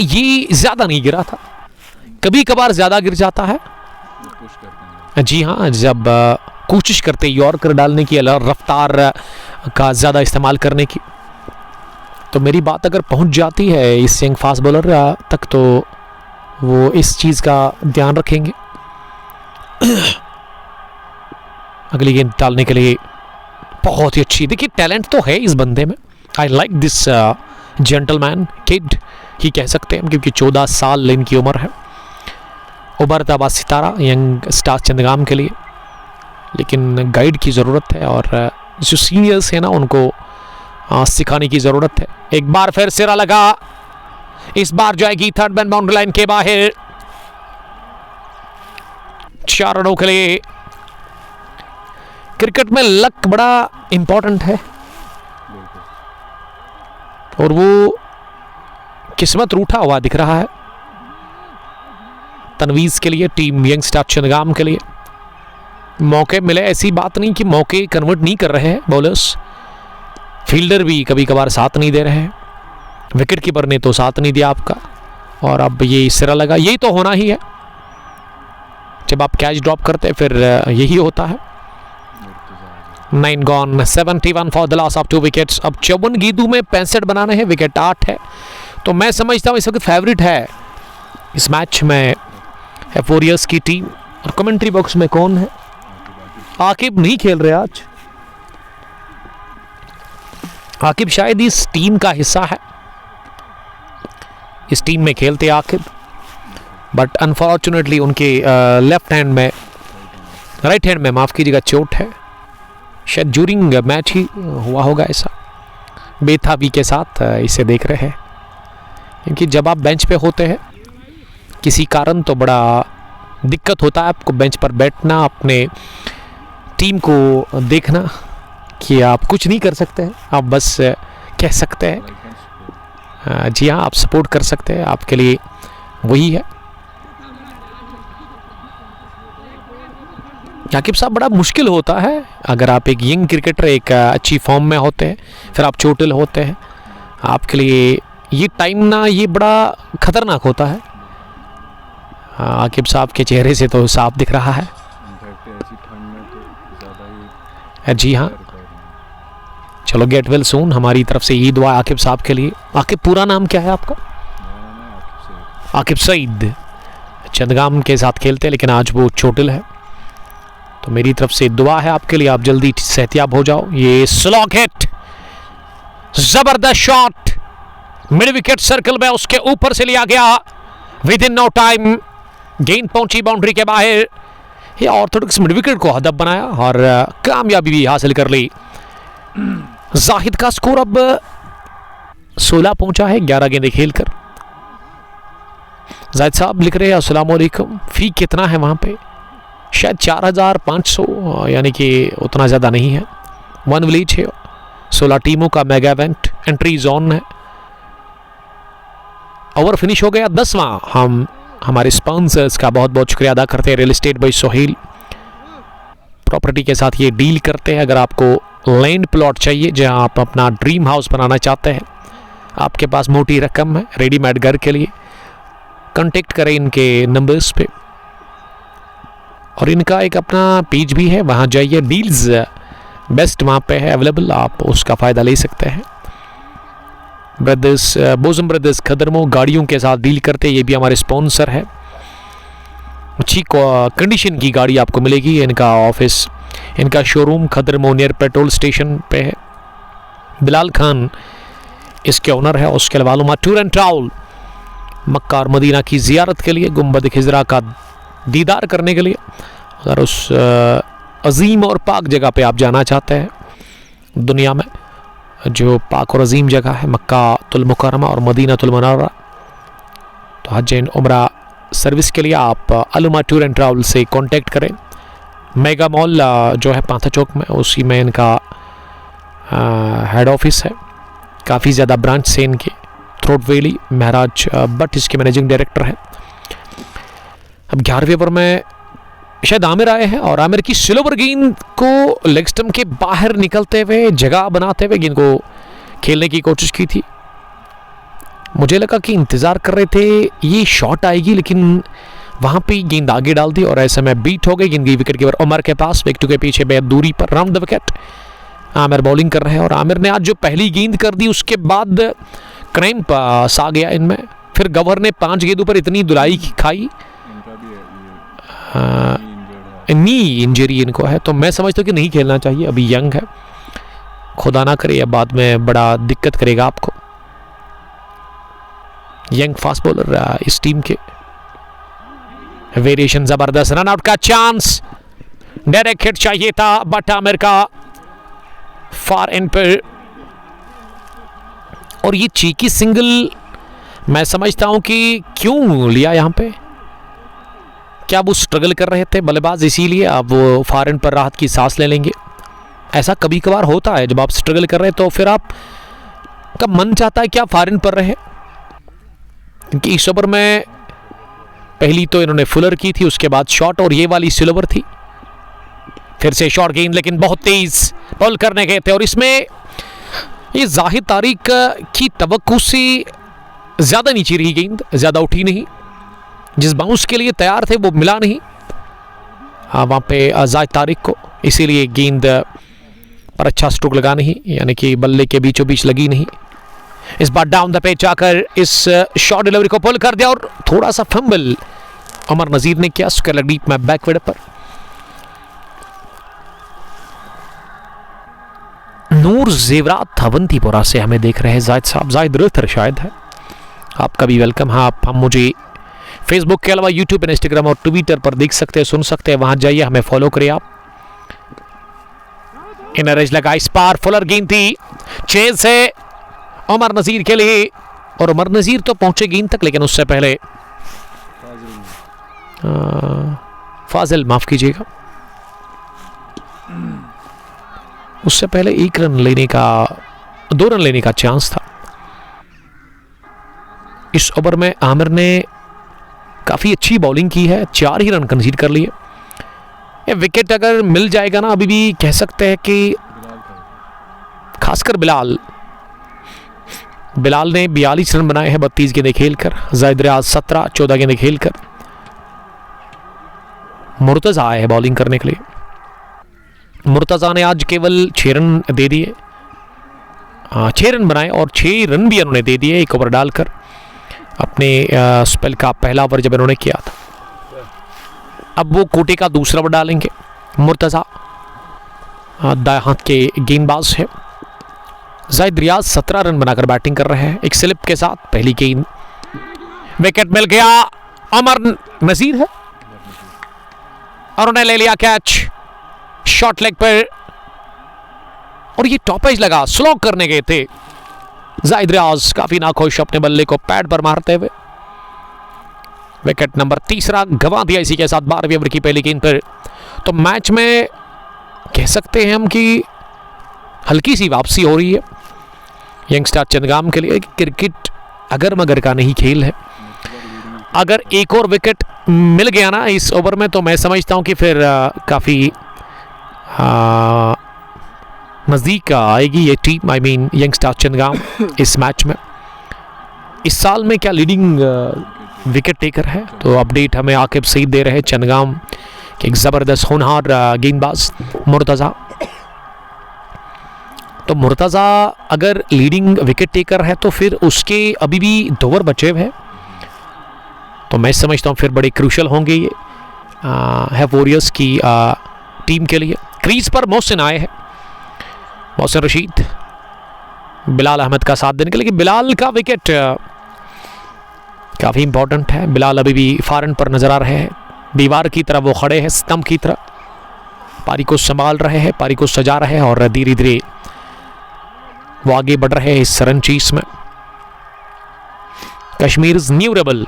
ये ज़्यादा नहीं गिरा था, कभी कभार ज़्यादा गिर जाता है। जी हाँ, जब कोशिश करते यॉर्कर डालने की, रफ्तार का ज़्यादा इस्तेमाल करने की, तो मेरी बात अगर पहुंच जाती है इस यंग फास्ट बॉलर तक, तो वो इस चीज़ का ध्यान रखेंगे। अगली गेंद डालने के लिए बहुत ही अच्छी, देखिए टैलेंट तो है इस बंदे में। I like this gentleman kid ही कह सकते हैं, क्योंकि 14 साल इनकी उम्र है। उभरता हुआ सितारा यंग स्टार चंदगाम के लिए, लेकिन गाइड की ज़रूरत है, और जो सीनियर्स हैं ना, उनको सिखाने की ज़रूरत है। एक बार फिर सिरा लगा, इस बार जाएगी थर्ड मैन बाउंड्री लाइन के बाहर। 4 रनों के लिए। क्रिकेट में लक बड़ा इंपॉर्टेंट है, और वो किस्मत रूठा हुआ दिख रहा है तनवीज़ के लिए, टीम यंग स्टार चंदगाम के लिए। मौके मिले, ऐसी बात नहीं कि मौके कन्वर्ट नहीं कर रहे हैं बॉलर्स, फील्डर भी कभी कभार साथ नहीं दे रहे हैं। विकेट कीपर ने तो साथ नहीं दिया आपका, और अब ये सिरा लगा। यही तो होना ही है, जब आप कैच ड्रॉप करते हैं फिर यही होता है। 9 gone, 71 for the loss of 2 wickets. अब 54 गेंदों में 65 बनाने हैं, विकेट 8 है, तो मैं समझता हूँ इस वक्त फेवरेट है इस मैच में वॉरियर्स की टीम। और कमेंट्री बॉक्स में कौन है? आकिब नहीं खेल रहे आज, आकिब शायद इस टीम का हिस्सा है, इस टीम में खेलते आकिब, बट अनफॉर्चुनेटली उनके लेफ्ट हैंड में, राइट हैंड में माफ़ कीजिएगा, चोट है। शायद ड्यूरिंग मैच ही हुआ होगा ऐसा, बेताबी के साथ इसे देख रहे हैं, क्योंकि जब आप बेंच पे होते हैं किसी कारण, तो बड़ा दिक्कत होता है आपको बेंच पर बैठना, अपने टीम को देखना कि आप कुछ नहीं कर सकते हैं, आप बस कह सकते हैं जी हाँ, आप सपोर्ट कर सकते हैं, आपके लिए वही है। आकिब साहब, बड़ा मुश्किल होता है अगर आप एक यंग क्रिकेटर, एक अच्छी फॉर्म में होते हैं, फिर आप चोटिल होते हैं, आपके लिए ये टाइम ना, ये बड़ा खतरनाक होता है। आकिब साहब के चेहरे से तो साफ दिख रहा है। जी हाँ, चलो गेट वेल सून, हमारी तरफ से यही दुआ आकिब साहब के लिए। आकिब, पूरा नाम क्या है आपका? आकिब सईद। चंदगाम के साथ खेलते हैं, लेकिन आज वो चोटिल है, तो मेरी तरफ से दुआ है आपके लिए, आप जल्दी सेहतियाब हो जाओ। ये स्लॉग हिट, जबरदस्त शॉट, मिड विकेट सर्कल में उसके ऊपर से लिया गया, विद इन नो टाइम गेंद पहुंची बाउंड्री के बाहर। ये ऑर्थोडॉक्स मिड विकेट को हदफ बनाया और कामयाबी भी हासिल कर ली। जाहिद का स्कोर अब 16 पहुंचा है 11 गेंदें खेलकर। जाहिद साहब लिख रहे हैं अस्सलाम वालेकुम, फी कितना है वहां पे? शायद 4500, यानी कि उतना ज़्यादा नहीं है। 1 विलेज है, 16 टीमों का मेगा इवेंट, एंट्री जोन है। ओवर फिनिश हो गया 10वां। हम हमारे स्पॉन्सर्स का बहुत बहुत शुक्रिया अदा करते हैं। Real estate by Sohail property के साथ ये डील करते हैं। अगर आपको लैंड प्लॉट चाहिए जहां आप अपना ड्रीम हाउस बनाना चाहते हैं, आपके पास मोटी रकम है रेडीमेड घर के लिए, कांटेक्ट करें इनके नंबर्स पे। और इनका एक अपना पेज भी है, वहाँ जाइए, डील्स बेस्ट वहाँ पे है अवेलेबल, आप उसका फ़ायदा ले सकते हैं। ब्रदर्स बोजम ब्रदर्स खदरमो गाड़ियों के साथ डील करते हैं, ये भी हमारे स्पॉन्सर है। अच्छी कंडीशन की गाड़ी आपको मिलेगी। इनका ऑफिस, इनका शोरूम खदरमो नियर पेट्रोल स्टेशन पे है। बिलाल खान इसके ओनर है। उसके अलावा टूर एंड ट्रैवल मक्का और मदीना की ज़ियारत के लिए, गुंबद खिजरा का दीदार करने के लिए, अगर उस अजीम और पाक जगह पे आप जाना चाहते हैं, दुनिया में जो पाक और अजीम जगह है मक्का तुल मुकरमा और मदीना तुल मुनव्वरा, तो हज एंड उम्रा सर्विस के लिए आप अलुमा टूर एंड ट्रैवल से कांटेक्ट करें। मेगा मॉल जो है पांथा चौक में, उसी में इनका हेड ऑफिस है। काफ़ी ज़्यादा ब्रांच से इनके, थ्रोट वैली महराज बट इसके मैनेजिंग डायरेक्टर हैं। अब 11वें ओवर में शायद आमिर आए हैं और आमिर की स्लोवर गेंद को लेग स्टंप के बाहर निकलते हुए जगह बनाते हुए गेंद को खेलने की कोशिश की थी। मुझे लगा कि इंतज़ार कर रहे थे ये शॉट आएगी, लेकिन वहाँ पे गेंद आगे डाल दी और ऐसे में बीट हो गई। गेंद गई विकेट कीपर उमर के पास, विकेट के पीछे बेहद दूरी पर round the wicket. Aamir bowling कर रहे हैं और आमिर ने आज जो पहली गेंद कर दी उसके बाद क्रैम्प आ गया इनमें। फिर गवर ने 5 गेंदों पर इतनी धुलाई खाई, नी इंजरी इनको है, तो मैं समझता हूँ कि नहीं खेलना चाहिए। अभी यंग है, खुदा ना करे या बाद में बड़ा दिक्कत करेगा आपको। यंग फास्ट बॉलर इस टीम के। वेरिएशन जबरदस्त, रन आउट का चांस, डायरेक्ट हिट चाहिए था बट आमिर का फार एंड पर। और ये चीकी सिंगल मैं समझता हूं कि क्यों लिया यहां पे, क्या वो स्ट्रगल कर रहे थे बल्लेबाज, इसीलिए अब वो फार एंड पर राहत की सांस ले लेंगे। ऐसा कभी कभार होता है, जब आप स्ट्रगल कर रहे हैं तो फिर आप का मन चाहता है कि आप फार एंड पर रहे। क्योंकि इस ओवर में पहली तो इन्होंने फुलर की थी, उसके बाद शॉट, और ये वाली स्लोवर थी। फिर से शॉर्ट गेंद, लेकिन बहुत तेज बॉल करने गए थे और इसमें ये जाहिद तारिक की तवक्कु से ज्यादा नीचे रही गेंद, ज्यादा उठी नहीं। जिस बाउंस के लिए तैयार थे वो मिला नहीं वहां पे जाहिद तारिक को, इसीलिए गेंद पर अच्छा स्ट्रोक लगा नहीं, यानी कि बल्ले के बीचों बीच लगी नहीं। इस बार डाउन द पेच जाकर इस शॉर्ट डिलीवरी को पुल कर दिया और थोड़ा सा फंबल उमर नजीर ने किया, स्क्वायर डीप में बैकवर्ड पर। नूर जेवरात अवंतीपुरा से हमें देख रहे हैं जाहिद साहब, जाहिद रथर शायद है, आपका भी वेलकम। हाँ, आप हम मुझे फेसबुक के अलावा यूट्यूब, इंस्टाग्राम और ट्विटर पर देख सकते हैं, सुन सकते हैं, वहां जाइए, हमें फॉलो करिए आप। इनर एज लगा, इस पार फुलर गेंद थी, चेज है उमर नजीर के लिए, और उमर नजीर तो पहुंचे गेंद तक, लेकिन उससे पहले फाजिल, माफ कीजिएगा, उससे पहले 1 रन लेने का, 2 रन लेने का चांस था। इस ओवर में आमिर ने काफी अच्छी बॉलिंग की है, 4 ही रन कंसीड कर लिए। ये विकेट अगर मिल जाएगा ना, अभी भी कह सकते हैं कि खासकर बिलाल ने 42 रन बनाए हैं 32 गेंदें खेलकर। जाहिद रियाज 17, 14 गेंदें खेलकर। मुर्तजा आए हैं बॉलिंग करने के लिए। मुर्तजा ने आज केवल 6 रन दे दिए, 6 रन बनाए और 6 रन भी इन्होंने दे दिए 1 ओवर डालकर, अपने स्पेल का पहला ओवर जब इन्होंने किया था। अब वो कोटे का दूसरा ओवर डालेंगे। मुर्तजा दाएं हाथ के गेंदबाज है। जाहिद रियाज 17 रन बनाकर बैटिंग कर रहे हैं एक स्लिप के साथ। पहली गेंद, विकेट मिल गया, उमर नजीर है और उन्हें ले लिया कैच शॉर्ट लेग पर, और ये टॉप एज लगा, स्लो करने गए थे जाहिद रियाज, काफी नाखुश अपने बल्ले को पैड पर मारते हुए। विकेट नंबर 3 गंवा दिया इसी के साथ 12वें ओवर की पहली गेंद पर। तो मैच में कह सकते हैं हम कि हल्की सी वापसी हो रही है यंगस्टर चंदगाम के लिए। क्रिकेट अगर मगर का नहीं खेल है, अगर एक और विकेट मिल गया ना इस ओवर में तो मैं समझता हूं कि फिर काफ़ी नज़दीक आएगी ये टीम, आई मीन यंगस्टार चंदगांव इस मैच में। इस साल में क्या लीडिंग विकेट टेकर है, तो अपडेट हमें आकिब सईद दे रहे हैं चंदगांव के एक ज़बरदस्त होनहार गेंदबाज मुर्तज़ा। तो मुर्तज़ा अगर लीडिंग विकेट टेकर है तो फिर उसके अभी भी 2 ओवर बचे हुए हैं, तो मैं समझता हूँ फिर बड़े क्रूशल होंगे ये है वॉरियर्स की टीम के लिए। क्रीज पर मोहसिन आए हैं, मोहसिन रशीद बिलाल अहमद का साथ देने के लिए। बिलाल का विकेट काफ़ी इंपॉर्टेंट है। बिलाल अभी भी फारन पर नजर आ रहे हैं, दीवार की तरह वो खड़े हैं, स्तंभ की तरह पारी को संभाल रहे हैं, पारी को सजा रहे हैं और धीरे धीरे वो आगे बढ़ रहे हैं इस रन चीज में। Kashmir new rebel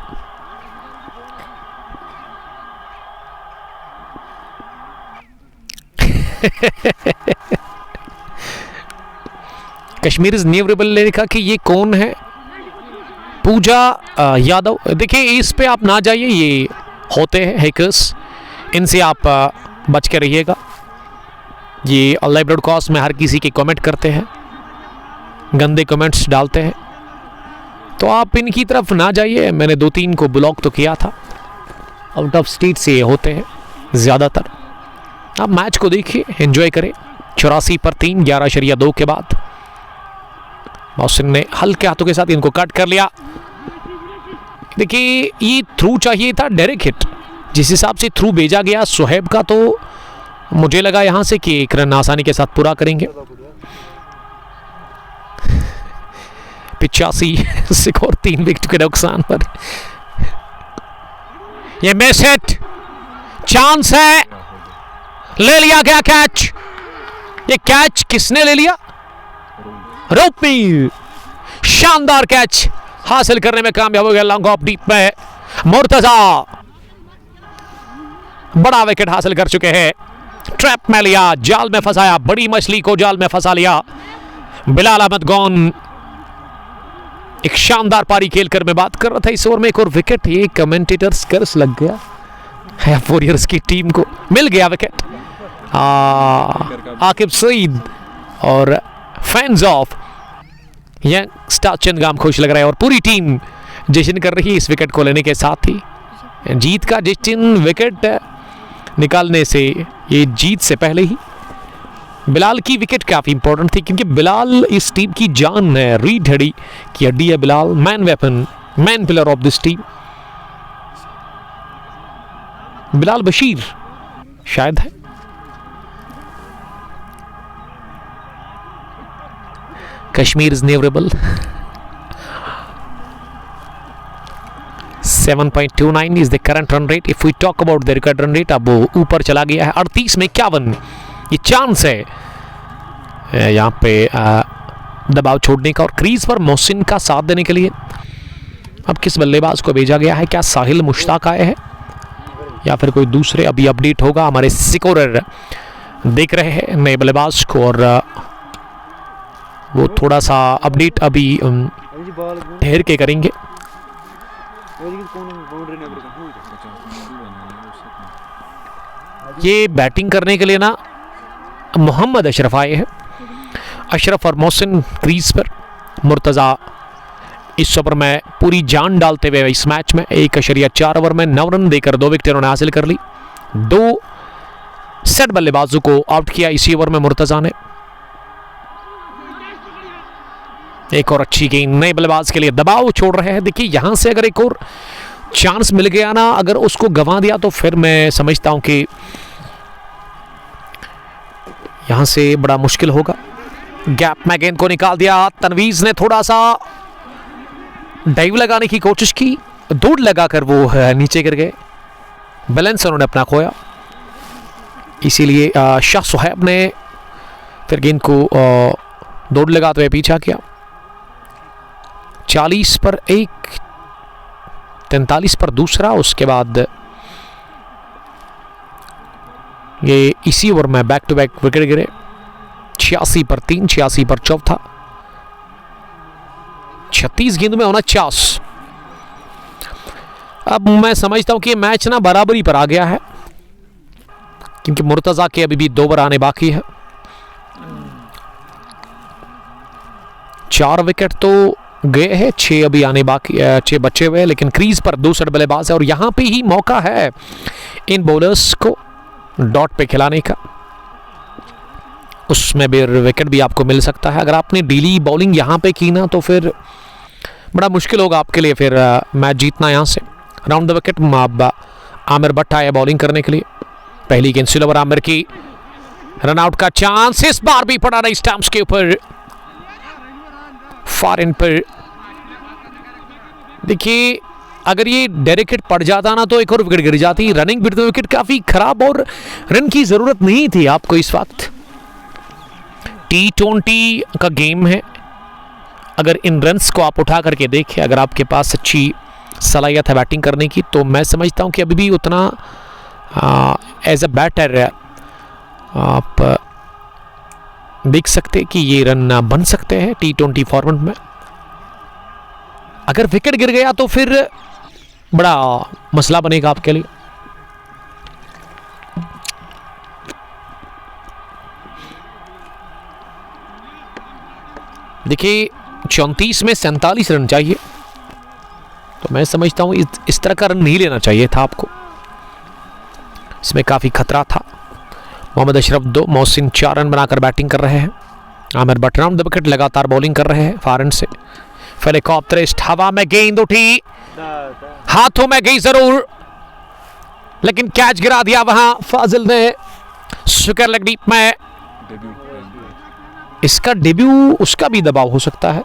Kashmir new rebel ने लिखा कि ये कौन है, पूजा यादव। देखिए इस पे आप ना जाइए, ये होते हैं हैकर्स, इनसे आप बच के रहिएगा। ये लाइव ब्रॉडकास्ट में हर किसी के कमेंट करते हैं, गंदे कमेंट्स डालते हैं, तो आप इनकी तरफ ना जाइए। मैंने 2-3 को ब्लॉक तो किया था, आउट ऑफ स्टेट से होते हैं ज़्यादातर। आप मैच को देखिए, एंजॉय करें। 84 पर 3, 11.2 के बाद मोहसिन ने हल्के हाथों के साथ इनको कट कर लिया। देखिए ये थ्रू चाहिए था, डायरेक्ट हिट जिस हिसाब से थ्रू भेजा गया सुहेब का, तो मुझे लगा यहां से कि एक रन आसानी के साथ पूरा करेंगे। 85 स्कोर 3 विकेट के नुकसान पर। ये मिस हिट, चांस है, ले लिया गया कैच। ये कैच किसने ले लिया? रोपी शानदार कैच हासिल करने में कामयाब हो गया लॉन्ग ऑफ डीप में। मुर्तजा बड़ा विकेट हासिल कर चुके हैं। ट्रैप में लिया, जाल में फंसाया, बड़ी मछली को जाल में फंसा लिया। बिलाल अहमद गॉन एक शानदार पारी खेलकर मैं बात कर रहा था इस ओवर में एक और विकेट। ये कमेंटेटर्स कर्स लग गया है, वॉरियर्स की टीम को मिल गया विकेट। आकिब सईद और फैंस ऑफ यंगस्टार चंदगांव खुश लग रहा है और पूरी टीम जश्न कर रही है इस विकेट को लेने के साथ ही। जीत का जश्न विकेट निकालने से, ये जीत से पहले ही बिलाल की विकेट काफ़ी इंपॉर्टेंट थी, क्योंकि बिलाल इस टीम की जान है, रीढ़ हड्डी की हड्डी है Bilal, main weapon, main pillar of this team. Bilal Bashir शायद है। कश्मीर इज नेवरेबल 7.29 is the current run rate. If we talk about the record run rate, अब वो ऊपर चला गया है 38 में 51। ये चांस है यहाँ पे दबाव छोड़ने का और क्रीज पर मोहसिन का साथ देने के लिए अब किस बल्लेबाज को भेजा गया है? क्या साहिल मुश्ताक आए हैं या फिर कोई दूसरे? अभी अपडेट होगा, हमारे स्कोरर देख रहे हैं नए बल्लेबाज को और वो थोड़ा सा अपडेट अभी ठहर के करेंगे। ये बैटिंग करने के लिए ना मोहम्मद अशरफ आए हैं। अशरफ और मोहसिन क्रीज पर। मुर्तज़ा इस ओवर में पूरी जान डालते हुए इस मैच में 1.4 ओवर में 9 रन देकर 2 विकेट उन्होंने हासिल कर ली। 2 सेट बल्लेबाजों को आउट किया इसी ओवर में मुर्तज़ा ने। एक और अच्छी गेंद नए बल्लेबाज के लिए, दबाव छोड़ रहे हैं। देखिए यहां से अगर एक और चांस मिल गया ना, अगर उसको गंवा दिया तो फिर मैं समझता हूं कि यहां से बड़ा मुश्किल होगा। गैप में गेंद को निकाल दिया। तनवीज ने थोड़ा सा डाइव लगाने की कोशिश की, दौड़ लगाकर वो नीचे गिर गए, बैलेंस उन्होंने अपना खोया। इसीलिए शाह सुहेब ने फिर गेंद को दौड़ लगाते हुए पीछा किया। 40 पर 1, 43 पर दूसरा, उसके बाद ये इसी ओवर में बैक टू बैक विकेट गिरे। 86 पर 3, 86 पर चौथा, 36 गेंद में 49। अब मैं समझता हूं कि मैच ना बराबरी पर आ गया है, क्योंकि मुर्तजा के अभी भी 2 ओवर आने बाकी है। 4 विकेट तो गए हैं, 6 अभी आने बाकी, 6 बचे हुए हैं, लेकिन क्रीज पर दूसरे बल्लेबाज है और यहां पे ही मौका है इन बॉलर्स को डॉट पे खिलाने का। उसमें भी विकेट भी आपको मिल सकता है। अगर आपने डेली बॉलिंग यहां पे की ना तो फिर बड़ा मुश्किल होगा आपके लिए फिर मैच जीतना यहां से। Round the wicket Aamir Bhatt आए बॉलिंग करने के लिए। पहली गेंद स्लोवर आमिर की, रन आउट का चांस इस बार भी पड़ा नहीं स्टंप्स के ऊपर, फार इन पर। देखिए अगर ये डायरेक्ट हिट पड़ जाता ना तो एक और विकेट गिर जाती। रनिंग विद द विकेट काफी खराब और रन की जरूरत नहीं थी आपको इस वक्त। T20 का गेम है, अगर इन रन्स को आप उठा करके देखें, अगर आपके पास अच्छी सलाहियत है बैटिंग करने की, तो मैं समझता हूं कि अभी भी उतना एज अ बैटर आप देख सकते कि ये रन बन सकते हैं T20 फॉर्मेट में। अगर विकेट गिर गया तो फिर बड़ा मसला बनेगा आपके लिए। देखिए 34 में 47 रन चाहिए, तो मैं समझता हूं इस तरह का रन नहीं लेना चाहिए था आपको, इसमें काफी खतरा था। मोहम्मद अशरफ 2, मोहसिन 4 रन बनाकर बैटिंग कर रहे हैं। Aamir Bhatt round the wicket लगातार बॉलिंग कर रहे हैं फार एंड से। हेलीकॉप्टरिस्ट, हवा में गेंद उठी, हाथों में गई जरूर, लेकिन कैच गिरा दिया वहां फाजिल ने सुकर लेग डीप में। इसका डेब्यू, उसका भी दबाव हो सकता है।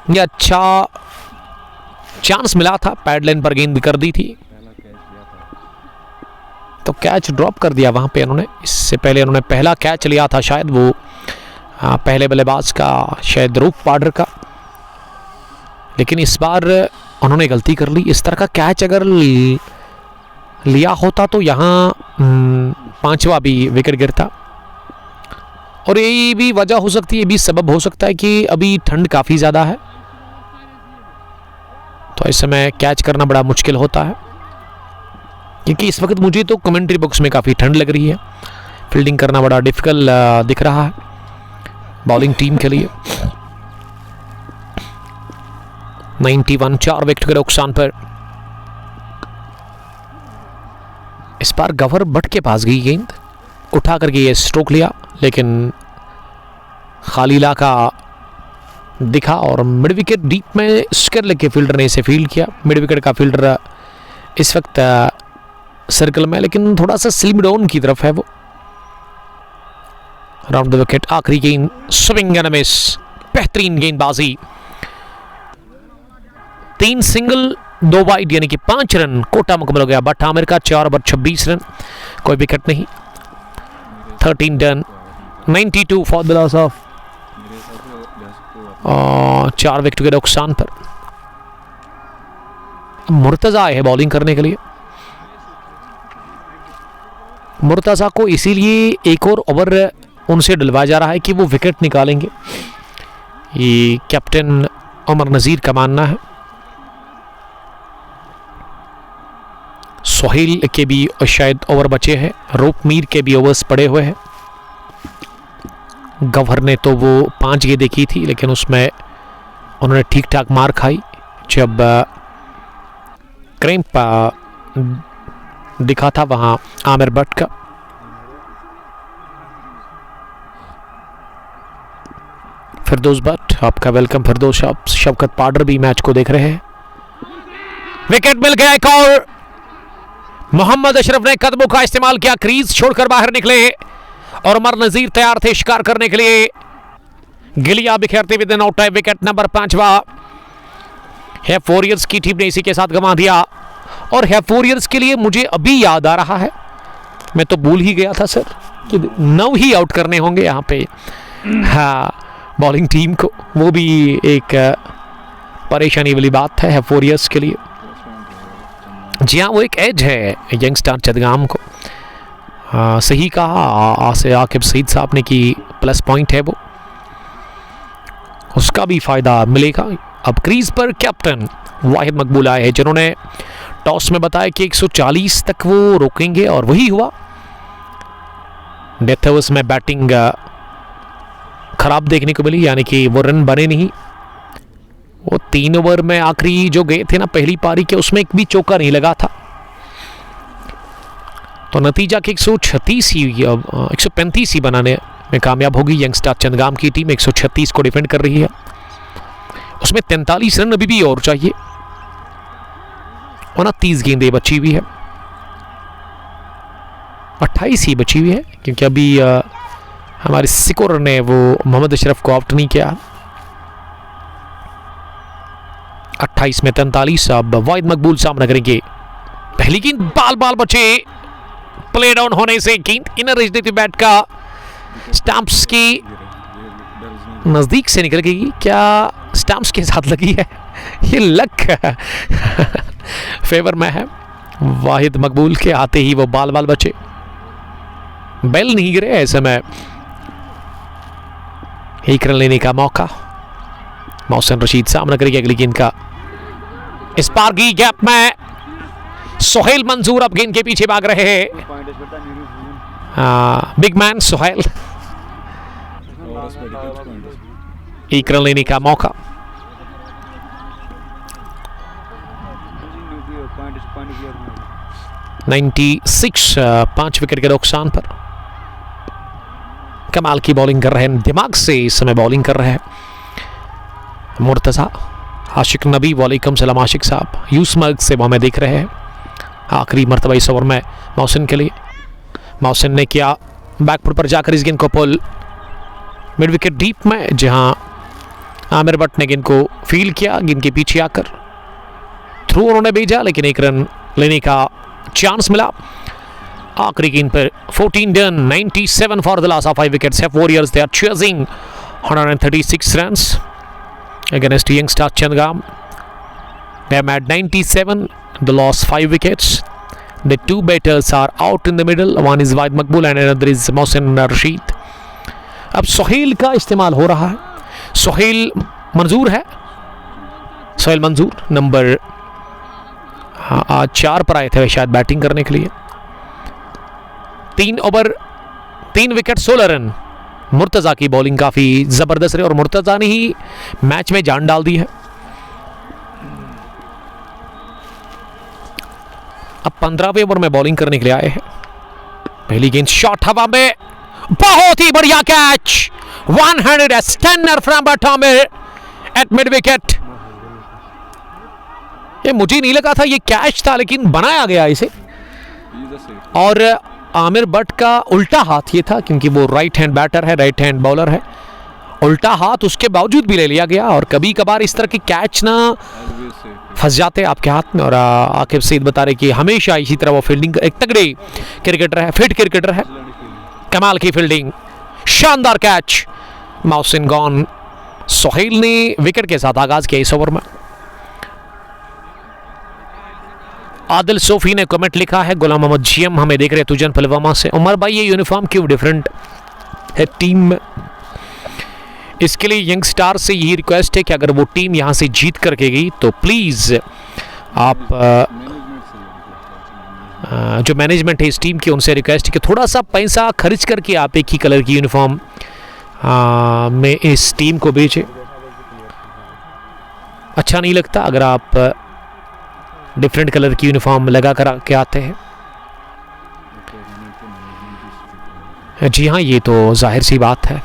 ये अच्छा चांस मिला था, पैड लाइन पर गेंद कर दी थी तो कैच ड्रॉप कर दिया वहां पे इन्होंने। इससे पहले उन्होंने पहला कैच लिया था शायद, वो पहले बल्लेबाज का, शायद रूप पाडर का, लेकिन इस बार उन्होंने गलती कर ली। इस तरह का कैच अगर लिया होता तो यहां 5वां भी विकेट गिरता। और यही भी वजह हो सकती है, ये भी सबब हो सकता है कि अभी ठंड काफी ज्यादा है, तो इस समय कैच करना बड़ा मुश्किल होता है, क्योंकि इस वक्त मुझे तो कमेंट्री बॉक्स में काफी ठंड लग रही है। फील्डिंग करना बड़ा डिफिकल्ट दिख रहा है बॉलिंग टीम के लिए। 91, 4 विकेट के नुकसान पर। इस बार गवर भट्ट के पास गई गेंद, उठा करके ये स्ट्रोक लिया, लेकिन खाली इलाका दिखा और मिड विकेट डीप में स्क्वायर लेग के फील्डर ने इसे फील्ड किया। मिड विकेट का फील्डर इस वक्त सर्कल में, लेकिन थोड़ा सा स्लिम डाउन की तरफ है वो। राउंड द विकेट, आखिरी गेंद, स्विंग एंड मिस, बेहतरीन गेंदबाजी। 3 सिंगल 2 वाइड यानी कि 5 रन कोटा मुकम्मल हो गया भट्ट आमिर का। 4 ओवर 26 रन, कोई विकेट नहीं। 13 done, 92 for the loss of 4 wicket के नुकसान पर। मुर्तजा आए हैं बॉलिंग करने के लिए। मुर्तजा को इसीलिए एक और ओवर उनसे डलवाया जा रहा है कि वो विकेट निकालेंगे, ये कैप्टन उमर नजीर का मानना है। सोहेल के भी शायद ओवर बचे हैं, रूप मीर के भी ओवर्स पड़े हुए हैं। गवर ने तो वो 5 गेंदें की थी, लेकिन उसमें उन्होंने ठीक ठाक मार खाई जब क्रैम्प दिखा था वहां आमिर भट्ट का। फिरदौस भट्ट, आपका वेलकम फिरदौस। शवकत पाडर भी मैच को देख रहे हैं। विकेट मिल गया एक और। मोहम्मद अशरफ ने कदमों का इस्तेमाल किया, क्रीज छोड़कर बाहर निकले और उमर नजीर तैयार थे शिकार करने के लिए। गिलिया बिखेरते हुए आउट है। विकेट नंबर 5वां हैफ वॉरियर्स की टीम ने इसी के साथ गंवा दिया। और हैफ वॉरियर्स के लिए मुझे अभी याद आ रहा है, मैं तो भूल ही गया था सर कि 9 ही आउट करने होंगे यहाँ पे, हाँ, बॉलिंग टीम को। वो भी एक परेशानी वाली बात है हैफ वॉरियर्स के लिए। जी हाँ, वो एक एज है यंगस्टर चदगाम को। सही कहा आकिब सईद साहब ने कि प्लस पॉइंट है वो, उसका भी फायदा मिलेगा अब क्रीज पर कैप्टन वाहिद मकबूल आए हैं, जिन्होंने टॉस में बताया कि 140 तक वो रोकेंगे और वही हुआ। डेथ ओवर्स में बैटिंग खराब देखने को मिली, यानी कि वो रन बने नहीं। वो 3 ओवर में आखिरी जो गए थे ना पहली पारी के, उसमें एक भी चौका नहीं लगा था। तो नतीजा कि 135 ही बनाने में कामयाब होगी यंगस्टार चंदगाम की टीम। 136 को डिफेंड कर रही है, उसमें 43 रन अभी भी और चाहिए। 29 गेंदें बची हुई है, 28 ही बची हुई है, क्योंकि अभी हमारे सिकोर ने वो मोहम्मद अशरफ को आउट नहीं किया। 28 में 43। अब वाहिद मकबूल सामना करेंगे। पहली गेंद बाल बचे, प्ले डाउन होने से गेंद इनर एज देती बैट का स्टंप्स की नजदीक से निकल गई। क्या स्टंप्स के साथ लगी है? ये लक फेवर में है वाहिद मकबूल के। आते ही वो बाल बचे, बेल नहीं गिरे। ऐसे में एक रन लेने का मौका। मोहसिन रशीद सामना करेगी अगली गेंद का। इस बार की गैप में सोहेल मंजूर अब गेंद के पीछे भाग रहे हैं। बिग मैन सोहेल, एक रन लेने का मौका। 96, 5 विकेट के नुकसान पर। कमाल की बॉलिंग कर रहे हैं, दिमाग से इस समय बॉलिंग कर रहे हैं मुर्तजा। आशिक नबी, वालेकुम सलाम आशिक साहब। यूसमर्ग से वो हमें देख रहे हैं। आखिरी मरतबा इस ओवर में मोहसिन के लिए। मोहसिन ने किया बैकफुट पर जाकर इस गेंद को पुल मिड विकेट डीप में, जहां आमिर भट्ट ने गेंद को फील किया। गेंद के पीछे आकर थ्रू उन्होंने भेजा, लेकिन एक रन लेने का चांस मिला। आखिरी गेंद पर 14 done, 97 for the loss of 5 wickets. Warriors they are chasing 136 runs against youngstar Chandgam. They have made 97, the lost 5 wickets. The 2 batters are out in the middle. One is Waheed Maqbool and another is Mohsin Rashid. अब सोहेल का इस्तेमाल हो रहा है। सोहेल मंजूर है, सोहेल मंजूर number आज 4 पर आए थे शायद बैटिंग करने के लिए। 3 ओवर 3 विकेट 16 रन। मुर्तजा की बॉलिंग काफी जबरदस्त रही और मुर्तजा ने ही मैच में जान डाल दी है। अब 15वें ओवर में बॉलिंग करने के लिए आए हैं। पहली गेंद शॉट हवा में, बहुत ही बढ़िया कैच। 100 स्टनर फ्रॉम बटॉमिर एट मिड विकेट। ये मुझे नहीं लगा था ये कैच था, लेकिन बनाया गया इसे। और आमिर भट्ट का उल्टा हाथ ये था, क्योंकि वो राइट हैंड बैटर है, राइट हैंड बॉलर है। उल्टा हाथ उसके बावजूद भी ले लिया गया। और कभी कभार इस तरह के कैच ना फंस जाते आपके हाथ में। और आकिब सईद बता रहे कि हमेशा इसी तरह वो फील्डिंग, एक तगड़े क्रिकेटर है, फिट क्रिकेटर है, कमाल की फील्डिंग, शानदार कैच। मोहसिन गॉन। सोहेल ने विकेट के साथ आगाज किया इस ओवर में। आदिल सोफी ने कमेंट लिखा है, गुलाम मोहम्मद जीएम हमें देख रहे हैं तुजन पुलवामा से। उमर भाई ये यूनिफॉर्म क्यों डिफरेंट है टीम में? इसके लिए यंगस्टार से यही रिक्वेस्ट है कि अगर वो टीम यहां से जीत करके गई तो प्लीज़ आप जो मैनेजमेंट है इस टीम की, उनसे रिक्वेस्ट है कि थोड़ा सा पैसा खर्च करके आप एक ही कलर की यूनिफॉर्म में इस टीम को भेजें। अच्छा नहीं लगता अगर आप डिफरेंट कलर की यूनिफॉर्म लगा कर के आते हैं। जी हाँ, ये तो जाहिर सी बात है।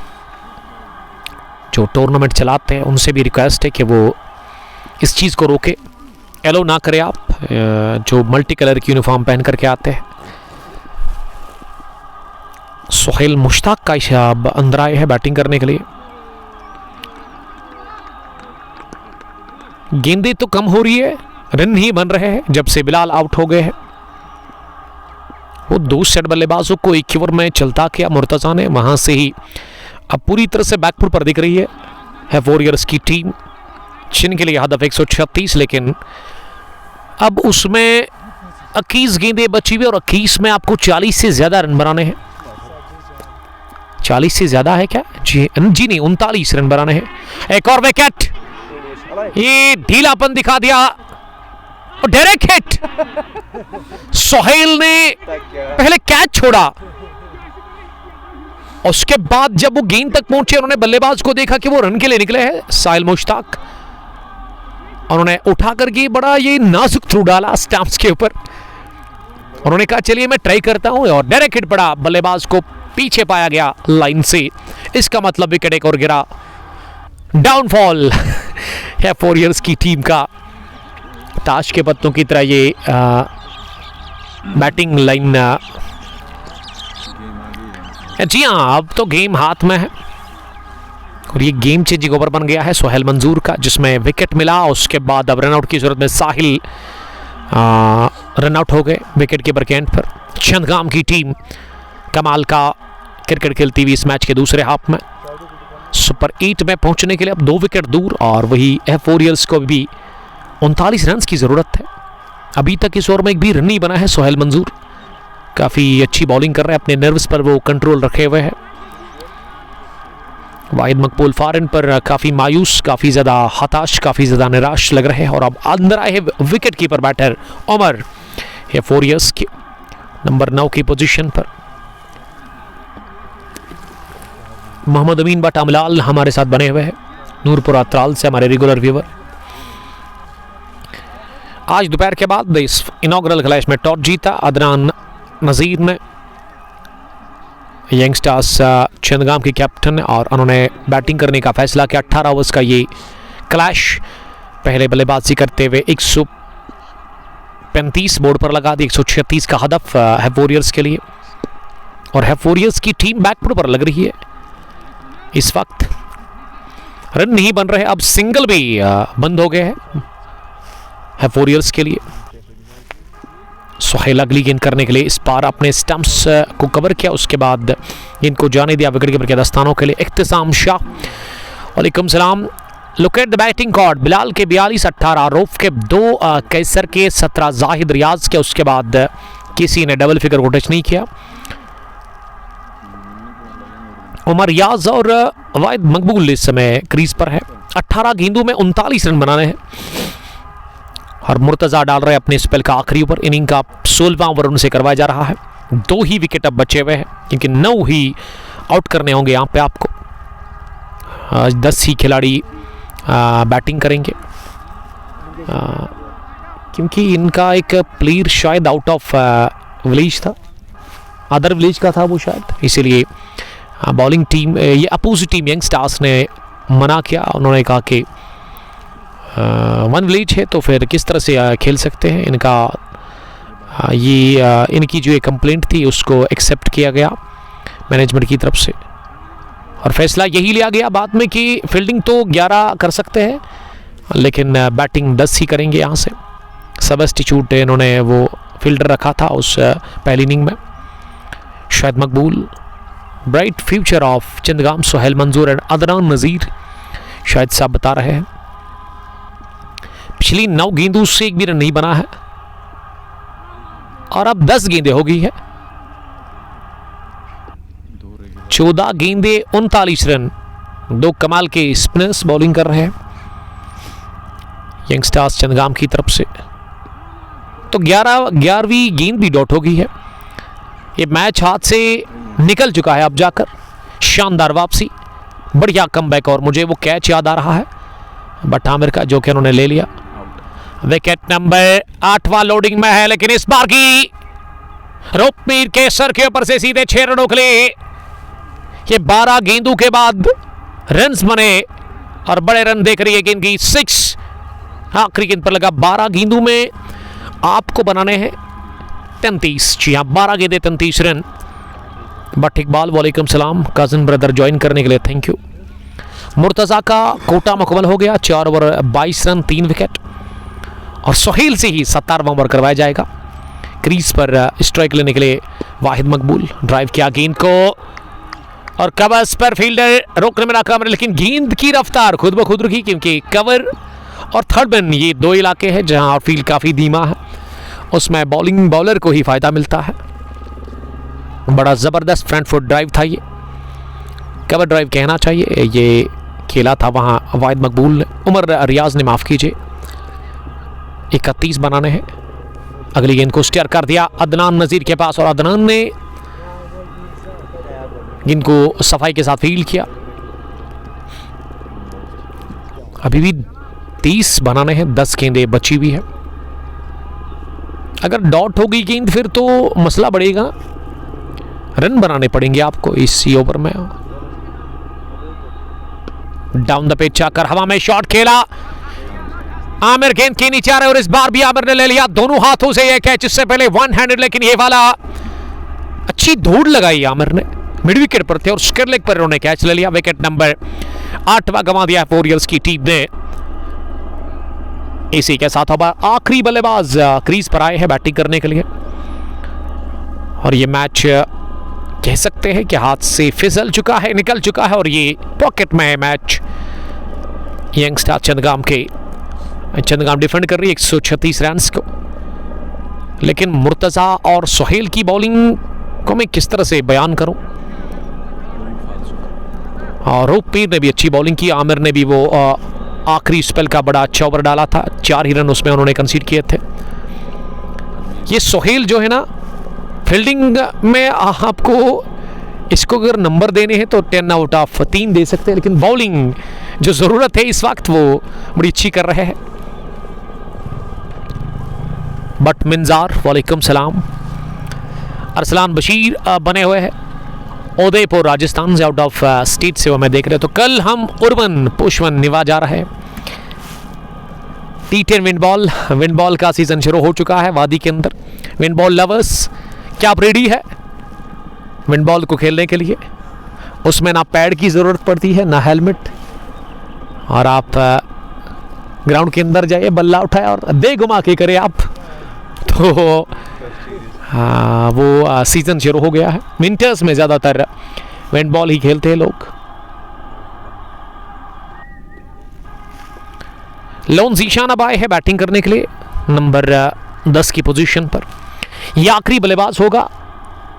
जो टूर्नामेंट चलाते हैं उनसे भी रिक्वेस्ट है कि वो इस चीज़ को रोके, एलो ना करें आप जो मल्टी कलर की यूनिफॉर्म पहन करके आते हैं। सोहेल मुश्ताक का इशाब अंदर आए हैं बैटिंग करने के लिए। गेंदें तो कम हो रही है, रन ही बन रहे हैं जब से बिलाल आउट हो गए हैं। वो 2 सेट बल्लेबाजों को एक ओवर में चलता किया मुर्तजा ने, वहां से ही अब पूरी तरह से बैकफुट पर दिख रही है वॉरियर्स की टीम। चिन के लिए हदफ 136, लेकिन अब उसमें 21 गेंदें बची हुई और 21 में आपको 40 से ज्यादा रन बनाने हैं। 40 से ज्यादा है क्या? जी नहीं, 39 रन बनाने हैं। एक और विकेट ये ढीलापन दिखा दिया और डायरेक्ट हिट। सोहेल ने पहले कैच छोड़ा, उसके बाद जब वो गेंद तक पहुंचे उन्होंने बल्लेबाज को देखा कि वो रन के लिए निकले हैं साहिल मुश्ताक, उन्होंने उठा करके बड़ा ये नाजुक थ्रू डाला स्टंप्स के ऊपर। उन्होंने कहा चलिए मैं ट्राई करता हूं, और डायरेक्ट हिट पड़ा, बल्लेबाज को पीछे पाया गया लाइन से। इसका मतलब विकेट एक और गिरा। डाउनफॉल है वॉरियर्स की टीम का। ताश के पत्तों की तरह ये बैटिंग लाइन, जी हाँ अब तो गेम हाथ में है और ये गेम चेंजिंग ओवर बन गया है सोहेल मंजूर का, जिसमें विकेट मिला। उसके बाद अब रनआउट की जरूरत में साहिल रनआउट हो गए विकेट कीपर के एंड पर। चंदगाम की टीम कमाल का क्रिकेट खेलती हुई इस मैच के दूसरे हाफ में सुपर 8 में पहुंचने के लिए अब 2 विकेट दूर, और वही एफ वॉरियर्स को भी 39 रन की जरूरत है। अभी तक इस ओवर में एक भी रन नहीं बना है सोहेल मंजूर। काफी अच्छी बॉलिंग कर रहे हैं, अपने नर्व्स पर वो कंट्रोल रखे हुए हैं। वाहिद मकबूल फॉरन पर काफी मायूस, काफी ज्यादा हताश, काफी ज्यादा निराश लग रहे हैं। और अब अंदर आए wicket keeper batter Umar of warriors के नंबर 9 की पोजीशन पर। मोहम्मद अमीन बट अमलाल हमारे साथ बने हुए हैं नूरपुरा त्राल से, हमारे रेगुलर व्यूवर। आज दोपहर के बाद इस इनॉग्रल क्लैश में टॉस जीता अदनान नज़ीर ने, यंगस्टर्स चंदगाम के कैप्टन, और उन्होंने बैटिंग करने का फैसला किया। 18 ओवर्स का ये क्लैश, पहले बल्लेबाजी करते हुए 135 बोर्ड पर लगा दी। 136 का हदफ है वॉरियर्स के लिए, और है वॉरियर्स की टीम बैकफुट पर लग रही है इस वक्त। रन नहीं बन रहे, अब सिंगल भी बंद हो गए हैं वॉरियर्स के लिए। सोहेल अगली गेंद करने के लिए इस बार अपने स्टंप्स को कवर किया, उसके बाद गेंद को जाने दिया विकेट कीपर के दस्तानों के लिए। इख्तिसाम शाह वालेकुम सलाम। Look at the batting card, Bilal के 42, 18 रऊफ के 2, कैसर के 17, जाहिद रियाज के, उसके बाद किसी ने डबल फिगर को टच नहीं किया। उमर रियाज और वाहिद मकबूल इस समय क्रीज पर है। 18 गेंदों में 39 रन बनाने हैं, और मुर्तजा डाल रहे अपने स्पेल का आखिरी ओवर। इनिंग का 16वां ओवर उनसे करवाया जा रहा है। 2 ही विकेट अब बचे हुए हैं, क्योंकि 9 ही आउट करने होंगे यहाँ पे आपको। 10 ही खिलाड़ी बैटिंग करेंगे, क्योंकि इनका एक प्लेयर शायद आउट ऑफ विलेज था, अदर विलेज का था वो शायद, इसीलिए बॉलिंग टीम, ये अपोजिट टीम यंगस्टर्स ने मना किया। उन्होंने कहा कि 1 विलेज है तो फिर किस तरह से खेल सकते हैं। इनका ये इनकी जो एक कंप्लेंट थी उसको एक्सेप्ट किया गया मैनेजमेंट की तरफ से, और फैसला यही लिया गया बाद में कि फील्डिंग तो 11 कर सकते हैं, लेकिन बैटिंग 10 ही करेंगे। यहाँ से सबस्टिट्यूट इन्होंने वो फील्डर रखा था उस पहली इनिंग में। शाहिद मकबूल, ब्राइट फ्यूचर ऑफ चंदगाम, सोहेल मंजूर एंड अदनान नज़ीर शायद साहब बता रहे हैं। पिछली 9 गेंदों से एक भी रन नहीं बना है, और अब 10 गेंदें हो गई है। 14 गेंदें 39 रन। 2 कमाल के स्पिनर्स बॉलिंग कर रहे हैं यंगस्टर्स चंदगाम की तरफ से। तो 11वीं गेंद भी डॉट हो गई है। ये मैच हाथ से निकल चुका है अब जाकर। शानदार वापसी, बढ़िया कमबैक, और मुझे वो कैच याद आ रहा है बट आमिर का, जो कि उन्होंने ले लिया। विकेट नंबर 8वां लोडिंग में है, लेकिन इस बार की रूपमीर के सर के ऊपर से सीधे 6 रनों के लिए। ये 12 गेंदों के बाद रन्स बने, और बड़े रन देख रही है गेंद की 6 आखिरी गेंद पर लगा। 12 गेंदों में आपको बनाने हैं 33। जी हाँ, 12 गेंदें 33 रन। बट इकबाल वालेकुम सलाम, कजन ब्रदर ज्वाइन करने के लिए थैंक यू। मुर्तजा का कोटा मुकम्मल हो गया, 4 ओवर 22 रन 3 विकेट, और सोहेल से ही 17वां ओवर करवाया जाएगा। क्रीज पर स्ट्राइक लेने के लिए वाहिद मकबूल, ड्राइव किया गेंद को, और कवर्स पर फील्डर रोकने में नाकाम, लेकिन गेंद की रफ्तार खुद ब खुद रुकी, क्योंकि कवर और थर्ड मैन ये 2 इलाके हैं जहां फील्ड काफ़ी धीमा है, उसमें बॉलिंग बॉलर को ही फ़ायदा मिलता है। बड़ा ज़बरदस्त फ्रंट फुट ड्राइव था, ये कवर ड्राइव कहना चाहिए। ये खेला था वहाँ वाहिद मकबूल ने, उमर रियाज ने, माफ़ कीजिए। 31 बनाने हैं। अगली गेंद को स्टेयर कर दिया अदनान नज़ीर के पास और अदनान ने गेंद को सफाई के साथ फील्ड किया। अभी भी 30 बनाने हैं, 10 गेंदें बची हुई है। अगर डॉट होगी गेंद फिर तो मसला बढ़ेगा, रन बनाने पड़ेंगे आपको इस ओवर में। डाउन द पिच चाकर हवा में शॉट खेला, आमिर गेंद के नीचे आ रहे और इस बार भी आमिर ने ले लिया दोनों हाथों से यह कैच। इससे पहले वन हैंडेड, लेकिन ये वाला अच्छी धूड़ लगाई आमिर ने, मिड विकेट पर थे और स्क्वायर लेग पर उन्होंने कैच ले लिया। विकेट नंबर 8वां गंवा दिया वॉरियर्स की टीम ने। इसी के साथ अब आखिरी बल्लेबाज क्रीज पर आए हैं बैटिंग करने के लिए और ये मैच कह सकते हैं कि हाथ से फिसल चुका है, निकल चुका है और ये पॉकेट में है मैच। यंगस्टार चंदगाम के, चंदगाम डिफेंड कर रही है 136 रन को, लेकिन मुर्तजा और सोहेल की बॉलिंग को मैं किस तरह से बयान करूं। और रूपपीर ने भी अच्छी बॉलिंग की, आमिर ने भी वो आखिरी स्पेल का बड़ा अच्छा ओवर डाला था, 4 ही रन उसमें उन्होंने कंसीड किए थे। ये सोहेल जो है ना, फील्डिंग में आपको इसको अगर नंबर देने हैं तो 10 आउट ऑफ 3 दे सकते हैं, लेकिन बॉलिंग जो ज़रूरत है इस वक्त वो बड़ी अच्छी कर रहे हैं। बट मिंजार वालेकुम सलाम। अरसलान बशीर बने हुए हैं उदयपुर राजस्थान से, आउट ऑफ स्टेट से वो मैं देख रहे। तो कल हम उर्वन पुष्वन निवा जा रहे हैं। T10 विंड बॉल का सीजन शुरू हो चुका है वादी के अंदर। विंड बॉल लवर्स, क्या आप रेडी है विंड बॉल को खेलने के लिए? उसमें ना पैड की ज़रूरत पड़ती है ना हेलमेट, और आप ग्राउंड के अंदर जाइए, बल्ला उठाए और दे घुमा के करें आप, तो हाँ वो सीज़न शुरू हो गया है। विंटर्स में ज़्यादातर विंड बॉल ही खेलते हैं लोग। लोन जीशान अब आए हैं बैटिंग करने के लिए नंबर 10 की पोजीशन पर। यह आखिरी बल्लेबाज होगा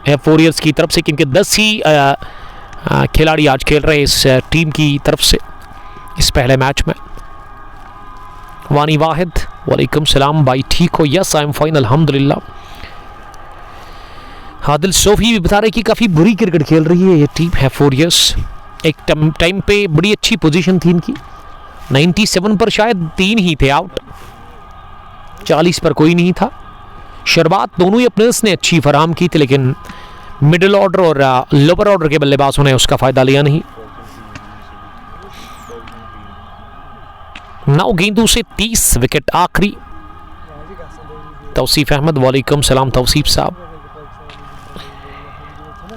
वॉरियर्स की तरफ से, क्योंकि 10 ही खिलाड़ी आज खेल रहे हैं इस टीम की तरफ से इस पहले मैच में। वानी वाहिद वालेकुम सलाम भाई, ठीक हो? यस आई एम फाइन अल्हम्दुलिल्लाह। आदिल सोफी भी बता रहे कि काफ़ी बुरी क्रिकेट खेल रही है ये टीम है वॉरियर्स। एक टाइम पे बड़ी अच्छी पोजीशन थी इनकी, 97 पर शायद 3 ही थे आउट, 40 पर कोई नहीं था। शुरुआत दोनों ही अपनेस ने अच्छी फराहम की थी, लेकिन मिडिल ऑर्डर और लोअर ऑर्डर के बल्लेबाजों ने उसका फायदा लिया नहीं। 9 गेंदों से 30 विकेट आखिरी। तौसीफ अहमद वालेकुम सलाम तौसीफ साहब,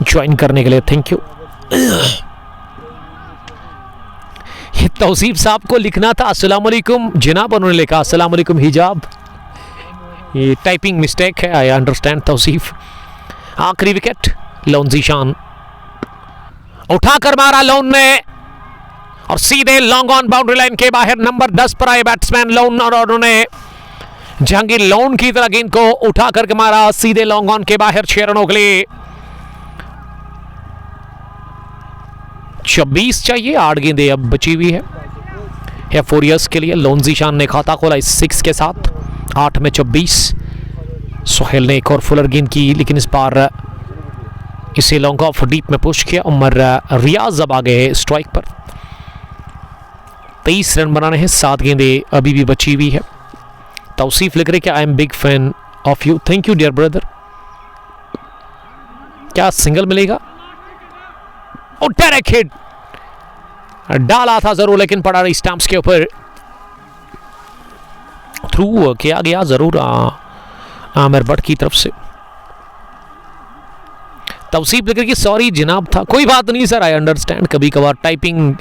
ज्वाइन करने के लिए थैंक यू। तौसीफ साहब को लिखना था अस्सलाम वालेकुम जनाब, उन्होंने लिखा अस्सलाम वालेकुम हिजाब। ये टाइपिंग मिस्टेक है, आई अंडरस्टैंड तौसीफ। आखिरी विकेट लोन जीशान उठाकर मारा लोन ने और सीधे लॉन्ग ऑन बाउंड्री लाइन के बाहर नंबर 10 पर आए बैट्समैन लोन, और उन्होंने जहांगीर लोन की तरह गेंद को उठा करके मारा सीधे लॉन्ग ऑन के बाहर 6 रनों के लिए। 26 चाहिए, 8 गेंदें अब बची हुई है वॉरियर्स के लिए। लोन जीशान ने खाता खोला इस 6 के साथ, 8 में 24। सोहेल ने एक और फुलर गेंद की, लेकिन इस बार इसे लॉन्ग ऑफ डीप में पुश किया। उमर रियाज अब आ गए स्ट्राइक पर। 23 रन बनाने हैं, 7 गेंदें अभी भी बची हुई है। तौसीफ लिख रहे कि I am big fan of you, thank you dear brother. क्या सिंगल मिलेगा? और डायरेक्ट हिट डाला था जरूर, लेकिन पड़ा रही स्टंप्स के ऊपर, थ्रू किया गया जरूर आमिर भट्ट की तरफ से। तौसीफ लिख रहे कि सॉरी जनाब था, कोई बात नहीं सर, आई अंडरस्टैंड। कभी कभार टाइपिंग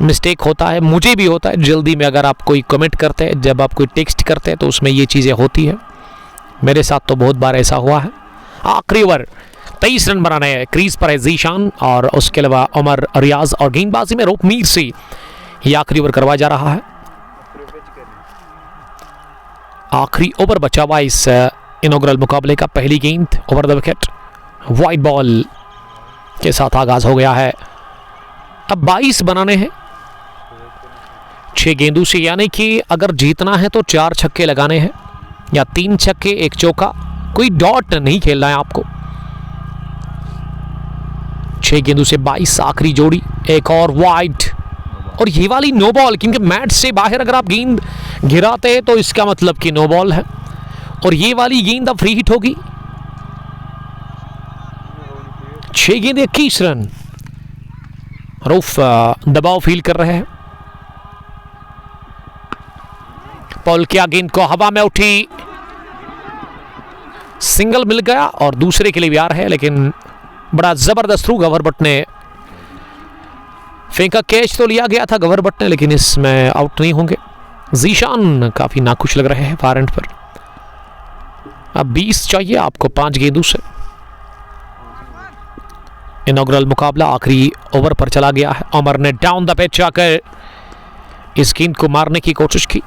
मिस्टेक होता है, मुझे भी होता है जल्दी में। अगर आप कोई कमेंट करते हैं, जब आप कोई टेक्स्ट करते हैं तो उसमें ये चीज़ें होती है। मेरे साथ तो बहुत बार ऐसा हुआ है। आखिरी ओवर 23 रन बनाने हैं, क्रीज पर है जीशान और उसके अलावा उमर रियाज, और गेंदबाजी में रूपमीर से ये आखिरी ओवर करवाया जा रहा है। आखिरी ओवर बचा हुआ इस इनॉग्रल मुकाबले का। पहली गेंद over the wicket, wide ball के साथ आगाज हो गया है। अब 22 बनाने हैं 6 गेंदों से, यानी कि अगर जीतना है तो 4 छक्के लगाने हैं या 3 छक्के 1 चौका, कोई डॉट नहीं खेलना है आपको। 6 गेंदों से 22, आखिरी जोड़ी, एक और वाइड, और ये वाली नो बॉल, क्योंकि मैच से बाहर अगर आप गेंद गिराते हैं तो इसका मतलब कि नो बॉल है, और ये वाली गेंद अब फ्री हिट होगी। 6 गेंद 21 रन। रऊफ दबाव फील कर रहे हैं। पॉल किया, गेंद को हवा में उठी, सिंगल मिल गया और दूसरे के लिए भी आ रहा है, लेकिन बड़ा जबरदस्त थ्रू गवर भट्ट ने फेंका। कैच तो लिया गया था गवर भट्ट ने, लेकिन इसमें आउट नहीं होंगे। जीशान काफी नाखुश लग रहे हैं फार एंड पर। अब 20 चाहिए आपको 5 गेंदों से। इनॉग्रल मुकाबला आखिरी ओवर पर चला गया है। अमर ने डाउन द पिच जाकर इस गेंद को मारने की कोशिश की।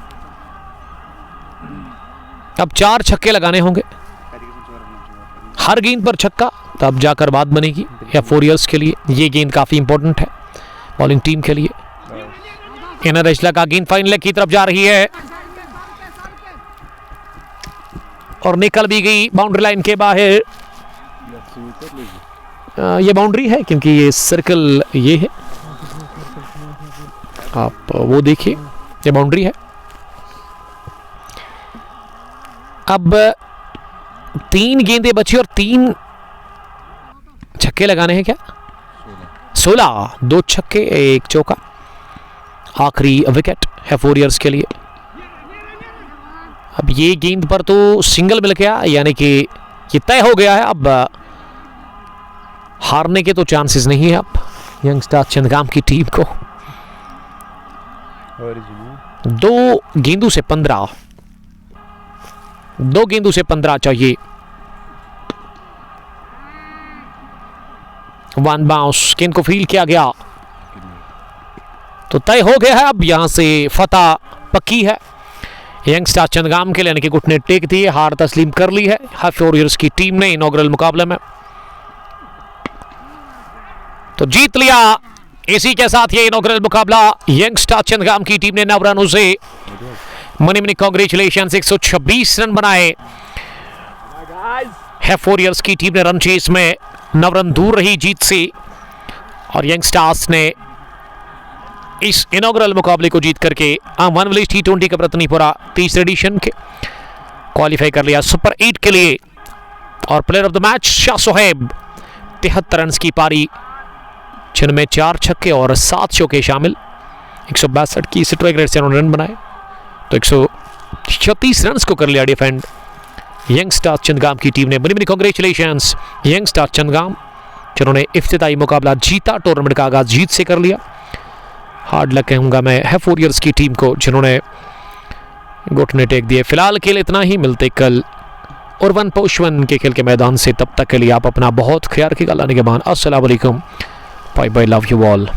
अब 4 छक्के लगाने होंगे, हर गेंद पर छक्का, तब जाकर बात बनेगी या 4 इयर्स के लिए। ये गेंद काफी इंपॉर्टेंट है बॉलिंग टीम के लिए। इनर एज का गेंद फाइन लेग की तरफ जा रही है और निकल भी गई बाउंड्री लाइन के बाहर। ये बाउंड्री है क्योंकि ये सर्कल ये है, आप वो देखिए, ये बाउंड्री है। अब 3 गेंदें बची और 3 छक्के लगाने हैं क्या? 16, 2 छक्के 1 चौका, आखिरी विकेट है 4 इयर्स के लिए। अब ये गेंद पर तो सिंगल मिल गया, यानी कि ये तय हो गया है। अब हारने के तो चांसेस नहीं है अब यंगस्टर चंदगाम की टीम को। 2 गेंदों से 15, 2 गेंदों से 15 चाहिए। 1 बाउंस, गेंद को फील्ड किया गया तो तय हो गया है। अब यहां से फतह पक्की है यंगस्टर चंदगाम के लिए, यानी कि घुटने टेक दिए, हार तस्लीम कर ली है 4 इयर्स की टीम ने इनॉग्रल मुकाबले में, तो जीत लिया। इसी के साथ ये इनॉग्रल मुकाबला यंगस्टर चंदगाम की टीम ने 9 रनों से मनी मनी कांग्रेचुलेशन 126 रन बनाए है। 4 इयर्स की टीम ने रन चेस में 9 रन दूर रही जीत से, और यंगस्टर्स ने इस इनॉग्रल मुकाबले को जीत करके one village T20 cup Ratnipura 30 edition के क्वालिफाई कर लिया सुपर 8 के लिए। और player of the match Shah Sohaib, 73 run की पारी, जिनमें 4 छक्के और 7 चौके शामिल। 162 की स्ट्राइक रेट से उन्होंने रन बनाए, तो 136 रन को कर लिया डिफेंड यंगस्टर चंदगाम की टीम ने। बड़ी बड़ी कांग्रेचुलेशंस यंगस्टर चंदगाम, जिन्होंने इफ्तिताई मुकाबला जीता, टूर्नामेंट का आगाज जीत से कर लिया। हार्ड लक कहूंगा मैं है 4 इयर्स की टीम को, जिन्होंने घुटने टेक दिए। फिलहाल के लिए इतना ही, मिलते कल और 1 के खेल के मैदान से। तब तक के लिए आप अपना बहुत ख्याल रखिएगा। अल्लाह के बाद अस्सलाम वालेकुम, bye bye, love you all.